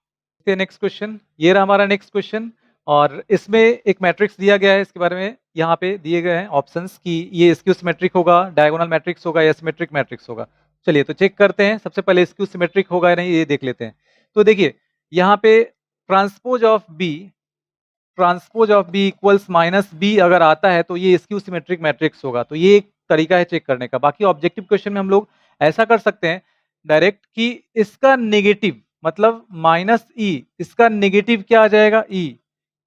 नेक्स्ट क्वेश्चन, ये रहा हमारा नेक्स्ट क्वेश्चन, और इसमें एक मैट्रिक्स दिया गया है। इसके बारे में यहाँ पे दिए गए हैं ऑप्शंस कि ये स्क्यू सिमेट्रिक होगा, डायगोनल मैट्रिक्स होगा या सिमेट्रिक मैट्रिक्स होगा। चलिए तो चेक करते हैं। सबसे पहले स्क्यू सिमेट्रिक होगा या नहीं ये देख लेते हैं। तो देखिए यहाँ पे transpose of B equals minus B अगर आता है तो ये स्क्यू सिमेट्रिक मैट्रिक्स होगा। तो ये एक तरीका है चेक करने का। बाकी ऑब्जेक्टिव क्वेश्चन में हम लोग ऐसा कर सकते हैं डायरेक्ट कि इसका नेगेटिव मतलब माइनस ई, इसका नेगेटिव क्या आ जाएगा ई।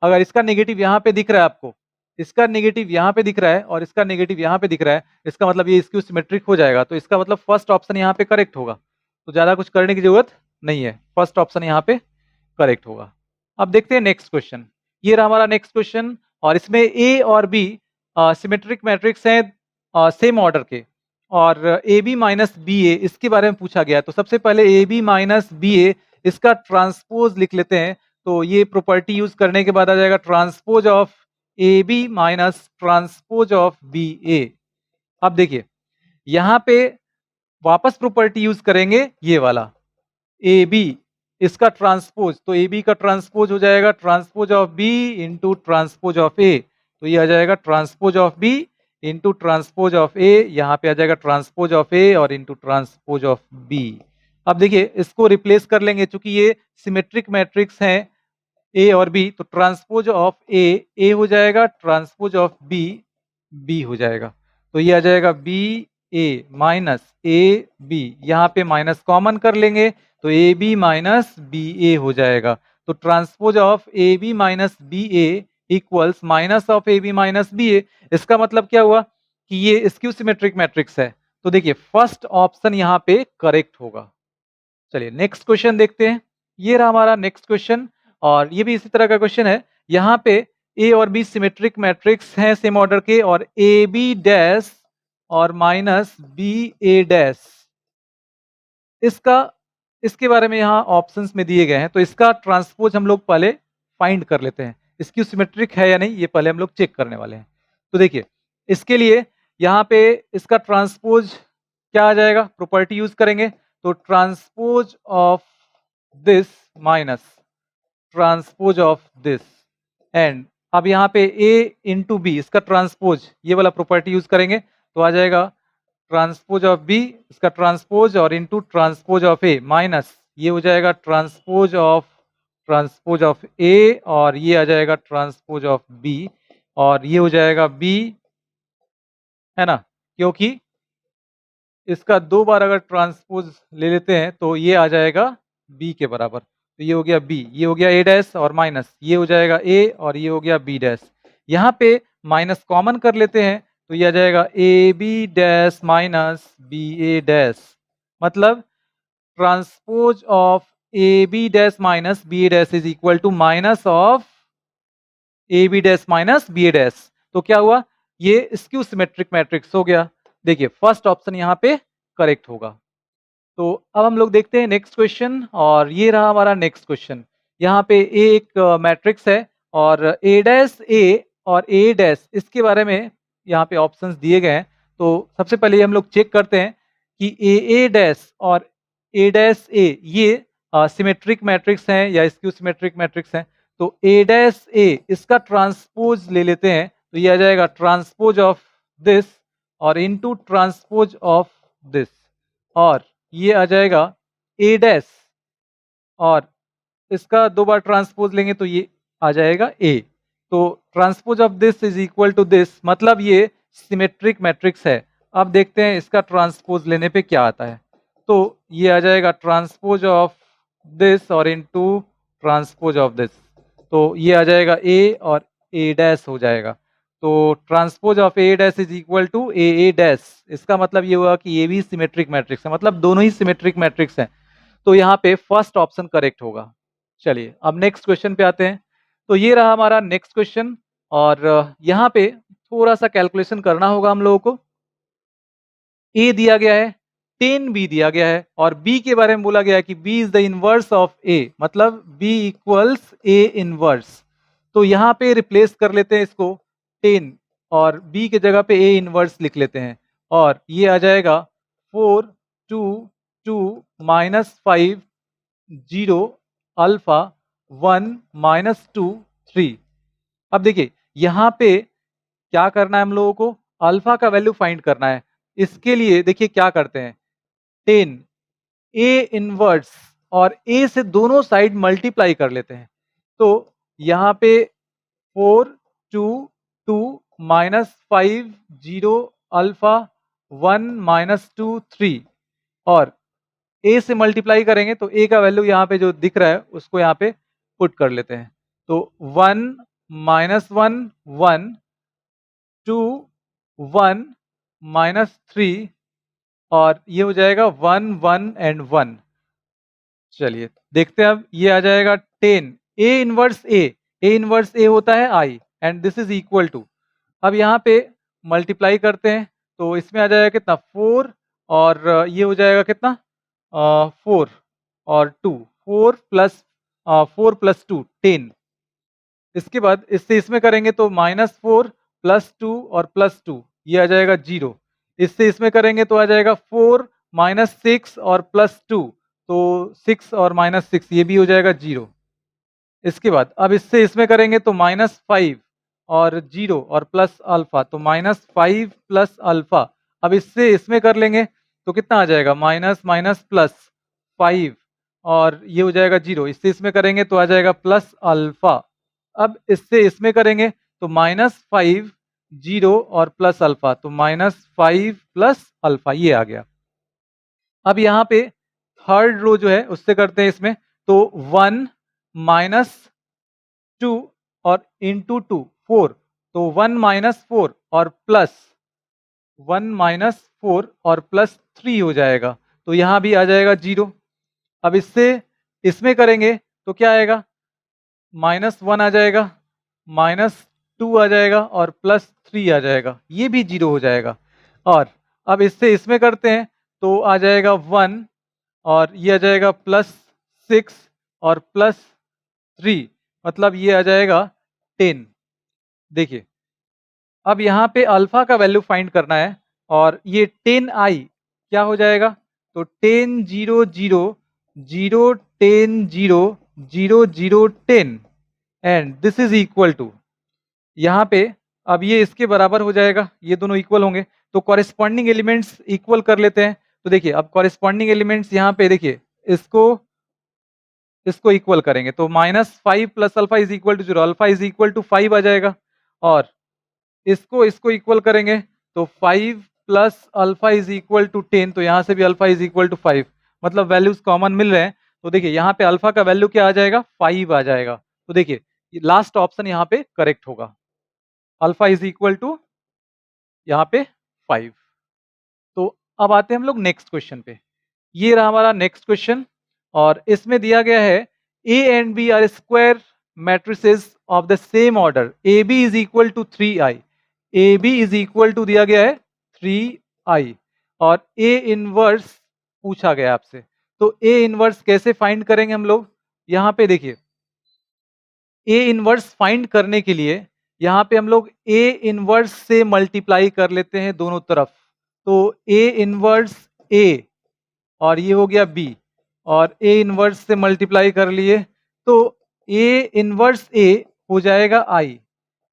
अगर इसका नेगेटिव यहाँ पे दिख रहा है आपको, इसका नेगेटिव यहाँ पे दिख रहा है और इसका नेगेटिव यहाँ पे दिख रहा है, इसका मतलब ये स्क्यू सिमेट्रिक हो जाएगा। तो इसका मतलब फर्स्ट ऑप्शन यहाँ पे करेक्ट होगा। तो ज्यादा कुछ करने की जरूरत नहीं है, फर्स्ट ऑप्शन यहाँ पे करेक्ट होगा। अब देखते हैं नेक्स्ट क्वेश्चन। ये रहा हमारा नेक्स्ट क्वेश्चन, और इसमें ए और बी सिमेट्रिक मैट्रिक्स हैं सेम ऑर्डर के, और ए बी माइनस बी ए इसके बारे में पूछा गया है। तो सबसे पहले ए बी माइनस बी ए इसका ट्रांसपोज लिख लेते हैं। तो ये प्रॉपर्टी यूज करने के बाद आ जाएगा transpose of A B minus transpose of B A. अब देखिए यहाँ पे वापस प्रॉपर्टी यूज करेंगे ये वाला ए बी इसका ट्रांसपोज, तो ए बी का ट्रांसपोज हो जाएगा transpose of B into transpose of A. तो ये आ जाएगा transpose of B into transpose of A, यहाँ पे आ जाएगा ट्रांसपोज ऑफ ए और इंटू ट्रांसपोज ऑफ बी। अब देखिए इसको रिप्लेस कर लेंगे, चूंकि ये सिमेट्रिक मैट्रिक्स हैं ए और बी, तो ट्रांसपोज ऑफ ए हो जाएगा, ट्रांसपोज ऑफ बी बी हो जाएगा। तो ये आ जाएगा B A minus A B, यहाँ पे माइनस कॉमन कर लेंगे तो A B minus B A हो जाएगा। तो transpose of A B minus B A equals minus of A B minus B A. इसका मतलब क्या हुआ कि ये स्क्यू सिमेट्रिक मैट्रिक्स है। तो देखिए फर्स्ट ऑप्शन यहाँ पे करेक्ट होगा। चलिए नेक्स्ट क्वेश्चन देखते हैं। ये रहा हमारा नेक्स्ट क्वेश्चन, और ये भी इसी तरह का क्वेश्चन है। यहाँ पे ए और बी सिमेट्रिक मैट्रिक्स हैं सेम ऑर्डर के, और ए बी डैश और माइनस बी ए डैश इसके बारे में यहाँ ऑप्शंस में दिए गए हैं। तो इसका ट्रांसपोज हम लोग पहले फाइंड कर लेते हैं, इसकी सिमेट्रिक है या नहीं ये पहले हम लोग चेक करने वाले हैं। तो देखिए इसके लिए यहाँ पे इसका ट्रांसपोज क्या आ जाएगा, प्रॉपर्टी यूज करेंगे। तो transpose of this minus transpose of this, and अब यहाँ पे a इंटू बी इसका ट्रांसपोज ये वाला प्रॉपर्टी यूज करेंगे तो आ जाएगा ट्रांसपोज ऑफ बी इसका ट्रांसपोज और into transpose of A minus ये हो जाएगा ट्रांसपोज ऑफ ए, और ये आ जाएगा ट्रांसपोज ऑफ बी, और ये हो जाएगा बी, है ना, क्योंकि इसका 2 बार अगर ट्रांसपोज ले लेते हैं तो ये आ जाएगा बी के बराबर। तो ये हो गया बी, ये हो गया ए डैश और माइनस, ये हो जाएगा ए और ये हो गया बी डैश। यहाँ पे माइनस कॉमन कर लेते हैं तो ये आ जाएगा A B dash minus B A dash. मतलब transpose of A B dash minus B A dash is equal to minus of A B dash minus B A dash. तो क्या हुआ, ये स्क्यू सिमेट्रिक मैट्रिक्स हो गया। देखिए first option यहाँ पे करेक्ट होगा। तो अब हम लोग देखते हैं नेक्स्ट क्वेश्चन, और ये रहा हमारा नेक्स्ट क्वेश्चन। यहाँ पे एक मैट्रिक्स है और ए डैश ए और ए डैश, इसके बारे में यहाँ पे ऑप्शंस दिए गए हैं। तो सबसे पहले हम लोग चेक करते हैं कि ए डैश और ए डैश ए ये सिमेट्रिक मैट्रिक्स हैं या स्क्यू सिमेट्रिक मैट्रिक्स हैं। तो ए डैश ए इसका ट्रांसपोज ले लेते हैं तो ये आ जाएगा ट्रांसपोज ऑफ दिस और इनटू ट्रांसपोज ऑफ दिस, और ये आ जाएगा ए डैश और इसका 2 बार ट्रांसपोज लेंगे तो ये आ जाएगा ए। तो transpose of this is equal to this, मतलब ये सिमेट्रिक मैट्रिक्स है। अब देखते हैं इसका ट्रांसपोज लेने पे क्या आता है। तो ये आ जाएगा ट्रांसपोज ऑफ दिस और इनटू ट्रांसपोज ऑफ दिस, तो ये आ जाएगा ए और ए डैश हो जाएगा। तो transpose of A dash is equal to A dash, इसका मतलब ये हुआ कि ये भी सिमेट्रिक मैट्रिक्स है, मतलब दोनों ही सिमेट्रिक मैट्रिक्स हैं। तो यहाँ पे फर्स्ट ऑप्शन करेक्ट होगा। चलिए अब नेक्स्ट क्वेश्चन पे आते हैं। तो ये रहा हमारा नेक्स्ट क्वेश्चन, और यहाँ पे थोड़ा सा कैलकुलेशन करना होगा हम लोगों को। ए दिया गया है, 10 बी दिया गया है, और बी के बारे में बोला गया है कि B is the inverse of A, मतलब बी इक्वल्स ए इनवर्स। तो यहाँ पे रिप्लेस कर लेते हैं इसको 10 और बी के जगह पे ए इनवर्स लिख लेते हैं, और ये आ जाएगा 4 2 2 माइनस 5 0 अल्फा 1 माइनस 2 3। अब देखिए यहाँ पे क्या करना है हम लोगों को, अल्फा का वैल्यू फाइंड करना है। इसके लिए देखिए क्या करते हैं, 10 ए इनवर्स और ए से दोनों साइड मल्टीप्लाई कर लेते हैं। तो यहाँ पे 4 2 2 माइनस 5 0 अल्फा 1 माइनस 2 3, और ए से मल्टीप्लाई करेंगे तो ए का वैल्यू यहाँ पे जो दिख रहा है उसको यहाँ पे पुट कर लेते हैं। तो 1 माइनस 1 1 2 1 माइनस 3, और ये हो जाएगा 1 1 एंड 1। चलिए देखते हैं, अब ये आ जाएगा 10 A inverse A inverse A होता है I, and this is equal to, अब यहाँ पे मल्टीप्लाई करते हैं तो इसमें आ जाएगा कितना 4, और ये हो जाएगा कितना 4 और 2, 4 प्लस 2 10। इसके बाद इससे इसमें करेंगे तो -4 प्लस 2 और प्लस 2 ये आ जाएगा 0। इससे इसमें करेंगे तो आ जाएगा 4 माइनस 6 और प्लस 2, तो 6 और माइनस 6 ये भी हो जाएगा 0। इसके बाद अब इससे इसमें करेंगे तो -5 और 0 और प्लस अल्फा, तो -5 प्लस अल्फा। अब इससे इसमें कर लेंगे तो कितना आ जाएगा, माइनस माइनस प्लस 5 और ये हो जाएगा 0। इससे इसमें करेंगे तो आ जाएगा प्लस अल्फा। अब इससे इसमें करेंगे तो -5 0 और प्लस अल्फा, तो -5 प्लस अल्फा ये आ गया। अब यहाँ पे थर्ड रो जो है उससे करते हैं इसमें, तो 1 माइनस 2 और इंटू 2 4, तो 1 माइनस 4 और प्लस 1 माइनस 4 और प्लस 3 हो जाएगा, तो यहाँ भी आ जाएगा 0। अब इससे इसमें करेंगे तो क्या आएगा, -1 आ जाएगा, -2 आ जाएगा और +3 आ जाएगा, ये भी 0 हो जाएगा। और अब इससे इसमें करते हैं तो आ जाएगा 1 और ये आ जाएगा +6 और +3, मतलब ये आ जाएगा 10। देखिए अब यहाँ पे अल्फा का वैल्यू फाइंड करना है, और ये 10i क्या हो जाएगा, तो 10 0 0 0 10 0 0 0 10, and this is equal to, यहाँ पे अब ये इसके बराबर हो जाएगा, ये दोनों इक्वल होंगे। तो कॉरेस्पॉन्डिंग एलिमेंट्स इक्वल कर लेते हैं। तो देखिए अब कॉरेस्पॉन्डिंग एलिमेंट्स यहाँ पे देखिए इसको इक्वल करेंगे तो -5 plus alpha is equal to 0, alpha is equal to 5 आ जाएगा, और इसको इक्वल करेंगे तो 5 plus alpha is equal to 10, तो यहाँ से भी अल्फा इज इक्वल टू 5, मतलब वैल्यूज कॉमन मिल रहे हैं। तो देखिए यहाँ पे अल्फा का वैल्यू क्या आ जाएगा, 5 आ जाएगा। तो देखिए लास्ट ऑप्शन यहाँ पे करेक्ट होगा, अल्फा इज इक्वल टू यहाँ पे 5। तो अब आते हैं हम लोग नेक्स्ट क्वेश्चन पे। ये रहा हमारा नेक्स्ट क्वेश्चन, और इसमें दिया गया है A and B are square matrices of the same order, A B is equal to 3i। A B is equal to दिया गया है 3i, और ए इनवर्स पूछा गया आपसे। तो ए इनवर्स कैसे फाइंड करेंगे हम लोग, यहाँ पे देखिए ए इनवर्स फाइंड करने के लिए यहाँ पे हम लोग ए इनवर्स से मल्टीप्लाई कर लेते हैं दोनों तरफ। तो ए इनवर्स ए और ये हो गया बी, और ए इनवर्स से मल्टीप्लाई कर लिए तो ए इनवर्स ए हो जाएगा आई,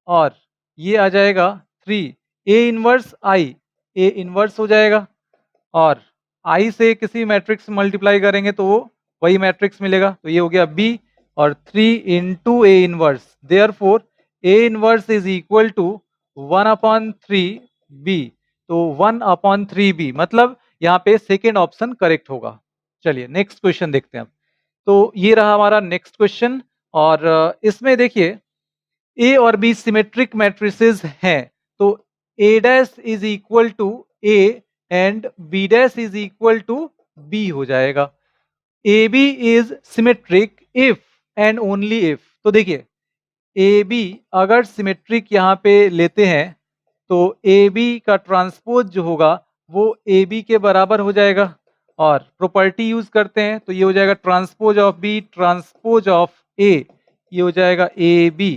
और ये आ जाएगा 3। A inverse I, A inverse हो जाएगा, और आई से किसी मैट्रिक्स मल्टीप्लाई करेंगे तो वो वही मैट्रिक्स मिलेगा। तो ये हो गया बी, और 3 into A inverse, therefore A inverse is equal to 1/3 B. तो 1/3 बी, मतलब यहाँ पे सेकेंड ऑप्शन करेक्ट होगा। चलिए नेक्स्ट क्वेश्चन देखते हैं अब। तो ये रहा हमारा नेक्स्ट क्वेश्चन, और इसमें देखिए ए और बी सिमेट्रिक मैट्रिसेस हैं। तो A dash is equal to A and B dash is equal to B हो जाएगा। A B is symmetric if and only if. तो देखिए ए बी अगर सिमेट्रिक यहाँ पे लेते हैं तो ए बी का ट्रांसपोज जो होगा वो ए बी के बराबर हो जाएगा, और प्रॉपर्टी यूज करते हैं तो ये हो जाएगा transpose of B transpose of A, ये हो जाएगा ए बी।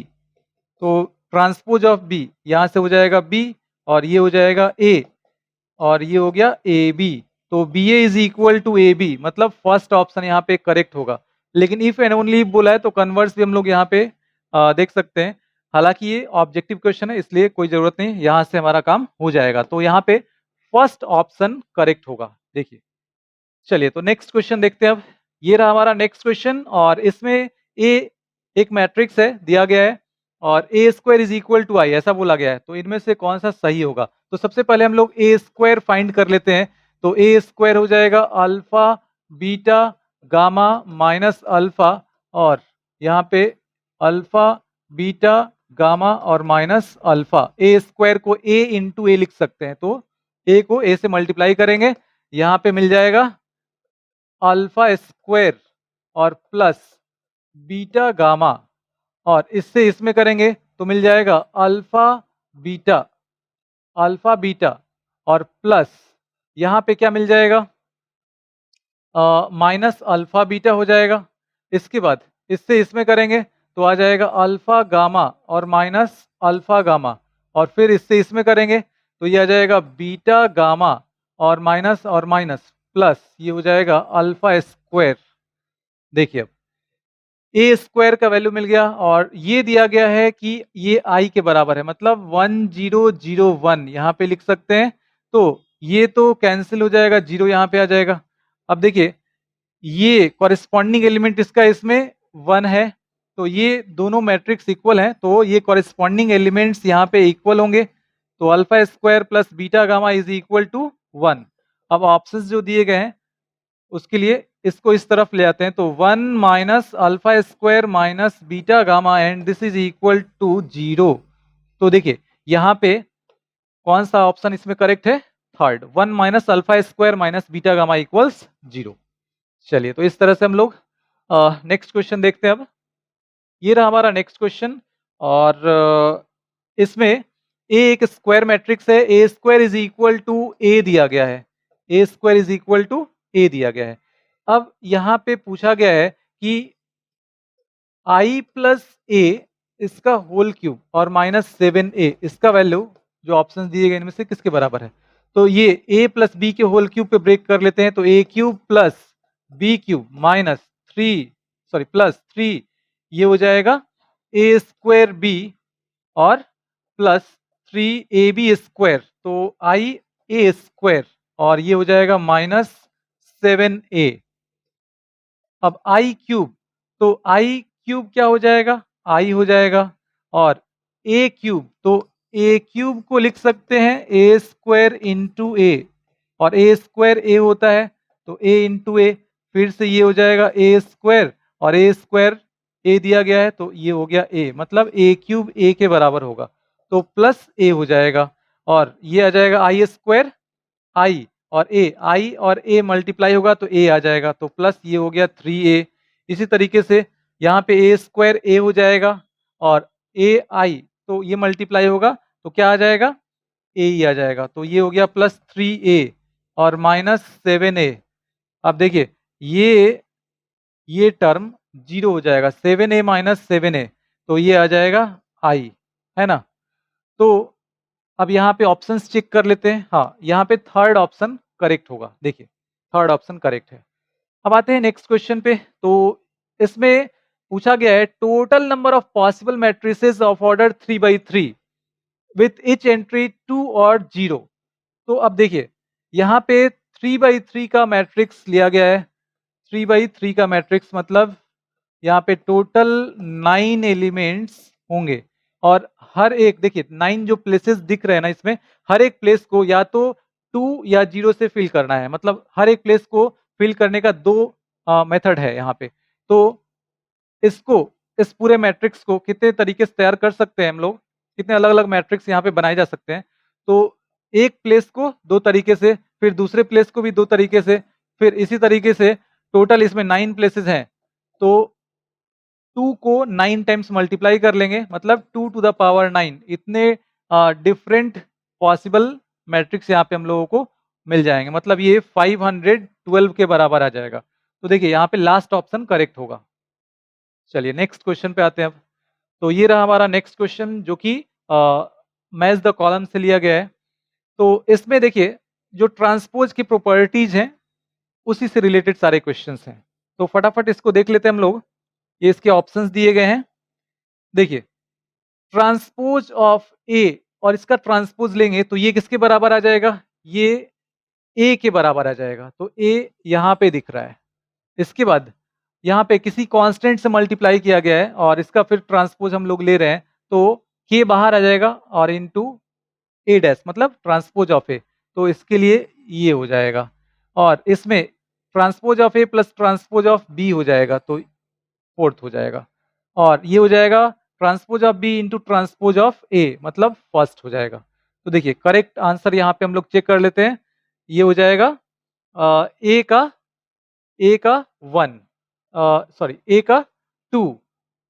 तो ट्रांसपोज ऑफ बी यहाँ से हो जाएगा बी, और ये हो जाएगा ए, और ये हो गया ए बी। तो B A is equal to A B, मतलब फर्स्ट ऑप्शन यहाँ पे करेक्ट होगा। लेकिन इफ एंड ओनली बोला है तो कन्वर्स भी हम लोग यहाँ पे देख सकते हैं। हालांकि ये ऑब्जेक्टिव क्वेश्चन है इसलिए कोई जरूरत नहीं, यहाँ से हमारा काम हो जाएगा। तो यहाँ पे फर्स्ट ऑप्शन करेक्ट होगा। देखिए चलिए तो नेक्स्ट क्वेश्चन देखते हैं अब। ये रहा हमारा नेक्स्ट क्वेश्चन, और इसमें ए एक मैट्रिक्स है दिया गया है, और ए स्क्वायर इज इक्वल टू आई ऐसा बोला गया है। तो इनमें से कौन सा सही होगा, तो सबसे पहले हम लोग ए स्क्वायर फाइंड कर लेते हैं। तो ए स्क्वायर हो जाएगा alpha beta gamma minus alpha, और यहाँ पे अल्फा बीटा गामा और माइनस अल्फा। ए स्क्वायर को ए इंटू ए लिख सकते हैं, तो ए को ए से मल्टीप्लाई करेंगे, यहाँ पे मिल जाएगा अल्फा स्क्वायर और प्लस बीटा गामा, और इससे इसमें करेंगे तो मिल जाएगा अल्फा बीटा और प्लस यहाँ पे क्या मिल जाएगा माइनस अल्फा बीटा हो जाएगा। इसके बाद इससे इसमें करेंगे तो आ जाएगा अल्फा गामा और माइनस अल्फा गामा, और फिर इससे इसमें करेंगे तो ये आ जाएगा बीटा गामा और माइनस प्लस ये हो जाएगा अल्फा स्क्वायर। देखिए अब ए स्क्वायर का वैल्यू मिल गया, और ये दिया गया है कि ये आई के बराबर है, मतलब 1001 यहाँ पे लिख सकते हैं। तो ये तो कैंसिल हो जाएगा, जीरो यहाँ पे आ जाएगा। अब देखिए ये कॉरेस्पॉन्डिंग एलिमेंट इसका इसमें 1 है, तो ये दोनों मैट्रिक्स इक्वल हैं, तो ये कॉरेस्पॉन्डिंग एलिमेंट्स यहाँ पे इक्वल होंगे। तो alpha square plus beta gamma is equal to 1। अब ऑप्शंस जो दिए गए हैं उसके लिए इसको इस तरफ ले आते हैं, तो 1 minus alpha square minus beta gamma and this is equal to 0। तो देखिए यहाँ पे कौन सा ऑप्शन इसमें करेक्ट है, third, 1 minus alpha square minus beta gamma equals 0। चलिए तो इस तरह से हम लोग नेक्स्ट क्वेश्चन देखते हैं अब। ये रहा हमारा नेक्स्ट क्वेश्चन, और इसमें ए एक स्क्वायर मैट्रिक्स है, ए स्क्वायर इज इक्वल टू ए दिया गया है, ए स्क्वायर इज इक्वल टू ए दिया गया है। अब यहाँ पे पूछा गया है कि आई प्लस ए इसका होल क्यूब और -7a इसका वैल्यू जो ऑप्शन दिए गए इनमें से किसके बराबर है। तो ये a प्लस बी के होल क्यूब पे ब्रेक कर लेते हैं, तो a cube plus B cube minus 3 plus 3 ये हो जाएगा a स्क्वायर बी और प्लस 3ab स्क्वायर, तो आई ए स्क्वायर और ये हो जाएगा -7a। अब आई क्यूब, तो आई क्यूब क्या हो जाएगा, आई हो जाएगा, और ए क्यूब, तो ए क्यूब को लिख सकते हैं ए स्क्वायर इंटू ए, और ए स्क्वायर ए होता है तो ए इंटू ए, फिर से ये हो जाएगा ए स्क्वायर, और ए स्क्वायर ए दिया गया है तो ये हो गया ए, मतलब ए क्यूब ए के बराबर होगा, तो प्लस ए हो जाएगा, और ये आ जाएगा आई स्क्वायर आई, और ए आई और ए मल्टीप्लाई होगा तो ए आ जाएगा, तो प्लस ये हो गया 3a। इसी तरीके से यहाँ पे ए स्क्वायर ए हो जाएगा, और ए आई तो ये मल्टीप्लाई होगा तो क्या आ जाएगा, ए ही आ जाएगा, तो ये हो गया +3a और -7a। अब देखिए ये टर्म जीरो हो जाएगा, 7a - 7a, तो ये आ जाएगा आई, है ना। तो अब यहाँ पे ऑप्शंस चेक कर लेते हैं। हाँ, यहाँ पे थर्ड ऑप्शन करेक्ट होगा, देखिए थर्ड ऑप्शन करेक्ट है। अब आते हैं नेक्स्ट क्वेश्चन पे। तो इसमें पूछा गया है total number of possible matrices of order 3/3 with each entry 2 और 0। तो अब देखिए यहाँ पे 3/3 का मैट्रिक्स लिया गया है। 3/3 का मैट्रिक्स मतलब यहाँ पे टोटल 9 एलिमेंट्स होंगे, और हर एक देखिए 9 जो प्लेसेस दिख रहे हैं ना इसमें, हर एक प्लेस को या तो 2 या 0 से फिल करना है, मतलब हर एक प्लेस को फिल करने का दो मेथड है यहाँ पे। तो इसको इस पूरे मैट्रिक्स को कितने तरीके से तैयार कर सकते हैं हम लोग, कितने अलग अलग मैट्रिक्स यहाँ पे बनाए जा सकते हैं। तो एक प्लेस को दो तरीके से, फिर दूसरे प्लेस को भी दो तरीके से, फिर इसी तरीके से टोटल इसमें 9 प्लेसेस हैं, तो 2 को 9 टाइम्स मल्टीप्लाई कर लेंगे, मतलब 2⁻9 इतने डिफरेंट पॉसिबल मैट्रिक्स यहाँ पे हम लोगों को मिल जाएंगे, मतलब ये 512 के बराबर आ जाएगा। तो देखिए यहाँ पे लास्ट ऑप्शन करेक्ट होगा। चलिए नेक्स्ट क्वेश्चन पे आते हैं अब। तो ये रहा हमारा नेक्स्ट क्वेश्चन जो कि मैच द कॉलम से लिया गया है। तो इसमें देखिए जो ट्रांसपोज की प्रॉपर्टीज हैं उसी से रिलेटेड सारे क्वेश्चंस हैं, तो फटाफट इसको देख लेते हैं हम लोग। ये इसके ऑप्शंस दिए गए हैं, देखिए ट्रांसपोज ऑफ ए, और इसका ट्रांसपोज लेंगे तो ये किसके बराबर आ जाएगा, ये ए के बराबर आ जाएगा, तो ए यहाँ पे दिख रहा है। इसके बाद यहाँ पे किसी कांस्टेंट से मल्टीप्लाई किया गया है और इसका फिर ट्रांसपोज हम लोग ले रहे हैं, तो के बाहर आ जाएगा और इनटू ए डैश, मतलब ट्रांसपोज ऑफ ए, तो इसके लिए ये हो जाएगा, और इसमें transpose of A plus transpose of B हो जाएगा, तो फोर्थ हो जाएगा, और ये हो जाएगा transpose of B into transpose of A, मतलब फर्स्ट हो जाएगा। तो देखिए करेक्ट आंसर यहाँ पे हम लोग चेक कर लेते हैं। ये हो जाएगा ए का 1, सॉरी ए का 2,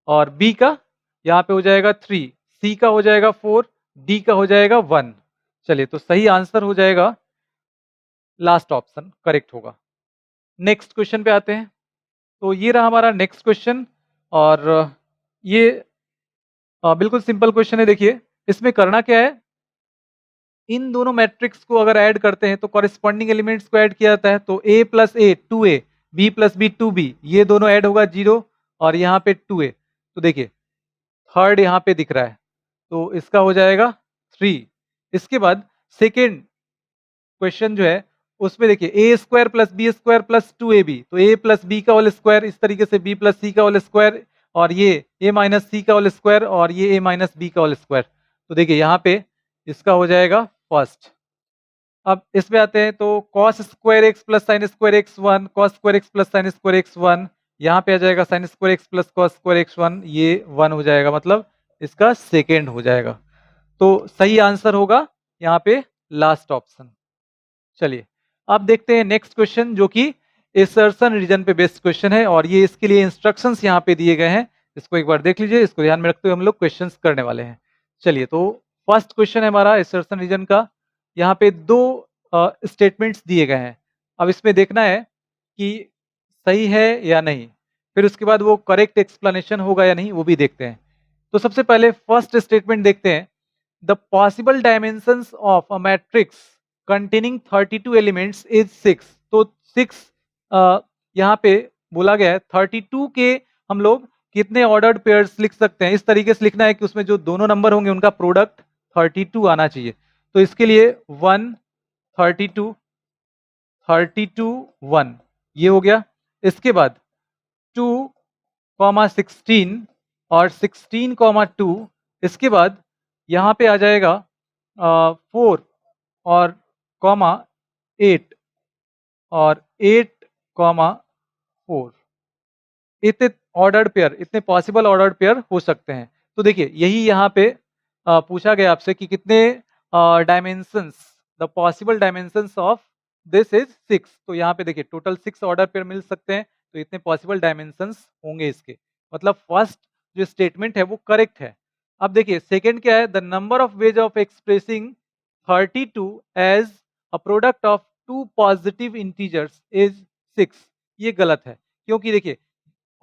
और बी का यहाँ पे हो जाएगा 3, सी का हो जाएगा 4, डी का हो जाएगा 1। चलिए तो सही आंसर हो जाएगा लास्ट ऑप्शन करेक्ट होगा। नेक्स्ट क्वेश्चन पे आते हैं। तो ये रहा हमारा नेक्स्ट क्वेश्चन, और ये बिल्कुल सिंपल क्वेश्चन है। देखिए इसमें करना क्या है, इन दोनों मैट्रिक्स को अगर ऐड करते हैं तो कॉरेस्पॉन्डिंग एलिमेंट्स को ऐड किया जाता है, तो a plus A 2a, b plus B 2b, ये दोनों ऐड होगा 0, और यहाँ पे 2a, तो देखिए थर्ड यहाँ पे दिख रहा है तो इसका हो जाएगा 3। इसके बाद सेकेंड क्वेश्चन जो है उसमें देखिए A square plus B square plus 2ab, तो a प्लस बी का होल स्क्वायर, इस तरीके से b प्लस सी का होल स्क्वायर, और ये a माइनस सी का होल स्क्वायर, और ये a माइनस बी का होल स्क्वायर। तो देखिए यहाँ पे इसका हो जाएगा फर्स्ट। अब इसमें आते हैं, तो cos square x plus sine square x 1, cos square x plus sine square x 1, यहाँ पे आ जाएगा sine square x plus cos square x 1, ये 1 हो जाएगा, मतलब इसका सेकेंड हो जाएगा। तो सही आंसर होगा यहाँ पे लास्ट ऑप्शन। चलिए अब देखते हैं नेक्स्ट क्वेश्चन जो कि एसर्शन रीजन पे बेस्ड क्वेश्चन है, और ये इसके लिए इंस्ट्रक्शंस यहाँ पे दिए गए हैं, इसको एक बार देख लीजिए, इसको ध्यान में रखते हुए हम लोग क्वेश्चंस करने वाले हैं। चलिए तो फर्स्ट क्वेश्चन है हमारा एसर्शन रीजन का। यहाँ पे दो स्टेटमेंट्स दिए गए हैं, अब इसमें देखना है कि सही है या नहीं, फिर उसके बाद वो करेक्ट एक्सप्लेनेशन होगा या नहीं वो भी देखते हैं। तो सबसे पहले फर्स्ट स्टेटमेंट देखते हैं, the possible dimensions of a matrix containing 32 elements is 6। तो 6 यहाँ पे बोला गया है, 32 के हम लोग कितने ऑर्डर्ड पेयर्स लिख सकते हैं, इस तरीके से लिखना है कि उसमें जो दोनों नंबर होंगे उनका प्रोडक्ट 32 आना चाहिए। तो इसके लिए 1 32 32 1 ये हो गया। इसके बाद 2 16 और 16 2, इसके बाद यहाँ पे आ जाएगा 4 और कॉमा 8 और 8 कॉमा 4, इतने ऑर्डर्ड पेयर, इतने पॉसिबल ऑर्डर्ड पेयर हो सकते हैं। तो देखिए यही यहाँ पे पूछा गया आपसे कि कितने dimensions, the possible dimensions of this is 6। तो यहाँ पे देखिए टोटल 6 ऑर्डर पेयर मिल सकते हैं, तो इतने पॉसिबल डायमेंशंस होंगे इसके। मतलब फर्स्ट जो स्टेटमेंट है वो करेक्ट है। अब देखिए सेकेंड क्या है, the number of ways of expressing 32 as a product of two positive integers is 6। ये गलत है, क्योंकि देखिए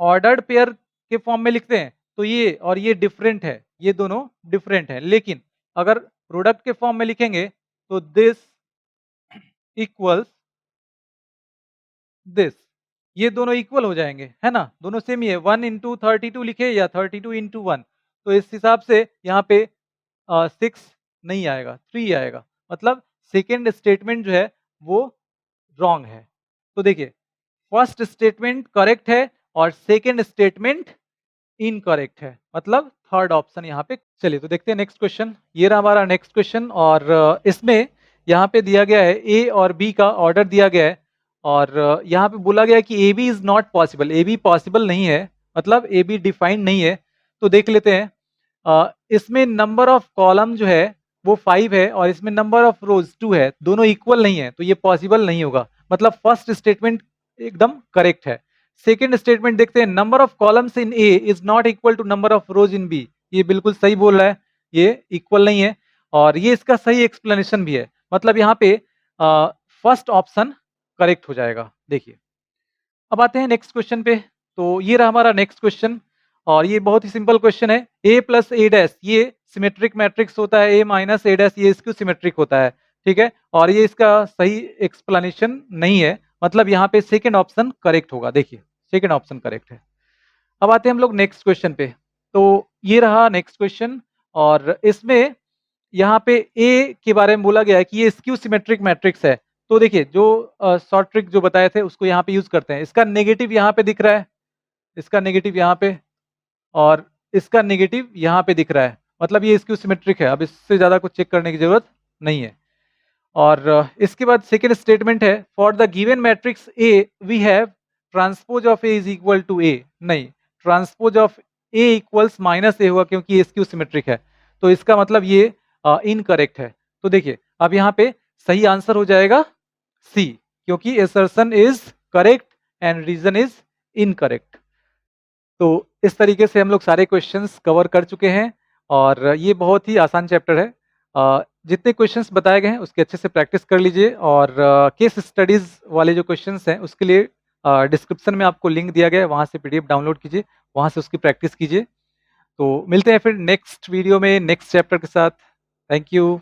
ऑर्डर्ड पेयर के फॉर्म में लिखते हैं तो ये और ये डिफरेंट है, ये दोनों डिफरेंट है। लेकिन अगर प्रोडक्ट के फॉर्म में लिखेंगे तो दिस इक्वल्स दिस, ये दोनों इक्वल हो जाएंगे, है ना, दोनों सेम ही है। 1 इंटू 32 लिखे या 32 इंटू 1, तो इस हिसाब से यहाँ पे 6 नहीं आएगा, 3 आएगा। मतलब सेकेंड स्टेटमेंट जो है वो रॉन्ग है। तो देखिए फर्स्ट स्टेटमेंट करेक्ट है और सेकेंड स्टेटमेंट इनकरेक्ट है, मतलब थर्ड ऑप्शन यहाँ पे। चलिए तो देखते हैं नेक्स्ट क्वेश्चन। ये रहा हमारा नेक्स्ट क्वेश्चन और इसमें यहाँ पे दिया गया है ए और बी का ऑर्डर दिया गया है और यहाँ पे बोला गया है कि A B is not possible, A B possible नहीं है, मतलब ए बी डिफाइंड नहीं है। तो देख लेते हैं, इसमें नंबर ऑफ कॉलम जो है वो 5 है और इसमें नंबर ऑफ रोज 2 है, दोनों इक्वल नहीं है, तो ये पॉसिबल नहीं होगा। मतलब फर्स्ट स्टेटमेंट एकदम करेक्ट है। सेकेंड स्टेटमेंट देखते हैं, number of columns in A is not equal to number of rows in B, ये बिल्कुल सही बोल रहा है, ये इक्वल नहीं है और ये इसका सही एक्सप्लेनेशन भी है। मतलब यहाँ पे फर्स्ट ऑप्शन करेक्ट हो जाएगा। देखिए अब आते हैं नेक्स्ट क्वेश्चन पे। तो ये रहा हमारा नेक्स्ट क्वेश्चन और ये बहुत ही सिंपल क्वेश्चन है। a प्लस ए डैश ये सिमेट्रिक मैट्रिक्स होता है, a माइनस ए डैश ये इसक्यू सिमेट्रिक होता है, ठीक है, और ये इसका सही एक्सप्लेनेशन नहीं है। मतलब यहाँ पे सेकेंड ऑप्शन करेक्ट होगा। देखिए सेकेंड ऑप्शन करेक्ट है। अब आते हैं हम लोग नेक्स्ट क्वेश्चन पे। तो ये रहा नेक्स्ट क्वेश्चन और इसमें यहाँ पे ए के बारे में बोला गया है कि ये स्क्यू सिमेट्रिक मैट्रिक्स है। तो देखिए जो शॉर्ट ट्रिक जो बताए थे उसको यहाँ पे यूज करते हैं। इसका नेगेटिव यहाँ पे दिख रहा है, इसका नेगेटिव यहाँ पे और इसका नेगेटिव यहाँ पे दिख रहा है, मतलब ये स्क्यू सिमेट्रिक है। अब इससे ज्यादा कुछ चेक करने की जरूरत नहीं है। और इसके बाद सेकेंड स्टेटमेंट है, for the given matrix A we have transpose of A is equal to A. नहीं, transpose of A equals minus A होगा क्योंकि ये स्क्यू सिमेट्रिक है, तो इसका मतलब ये इनकरेक्ट है। तो देखिए अब यहाँ पे सही आंसर हो जाएगा सी, क्योंकि assertion is correct and reason is incorrect. तो इस तरीके से हम लोग सारे क्वेश्चंस कवर कर चुके हैं और ये बहुत ही आसान चैप्टर है। जितने क्वेश्चंस बताए गए हैं उसके अच्छे से प्रैक्टिस कर लीजिए और केस स्टडीज वाले जो क्वेश्चंस हैं उसके लिए डिस्क्रिप्शन में आपको लिंक दिया गया है, वहाँ से पीडीएफ डाउनलोड कीजिए, वहाँ से उसकी प्रैक्टिस कीजिए। तो मिलते हैं फिर नेक्स्ट वीडियो में नेक्स्ट चैप्टर के साथ। Thank you.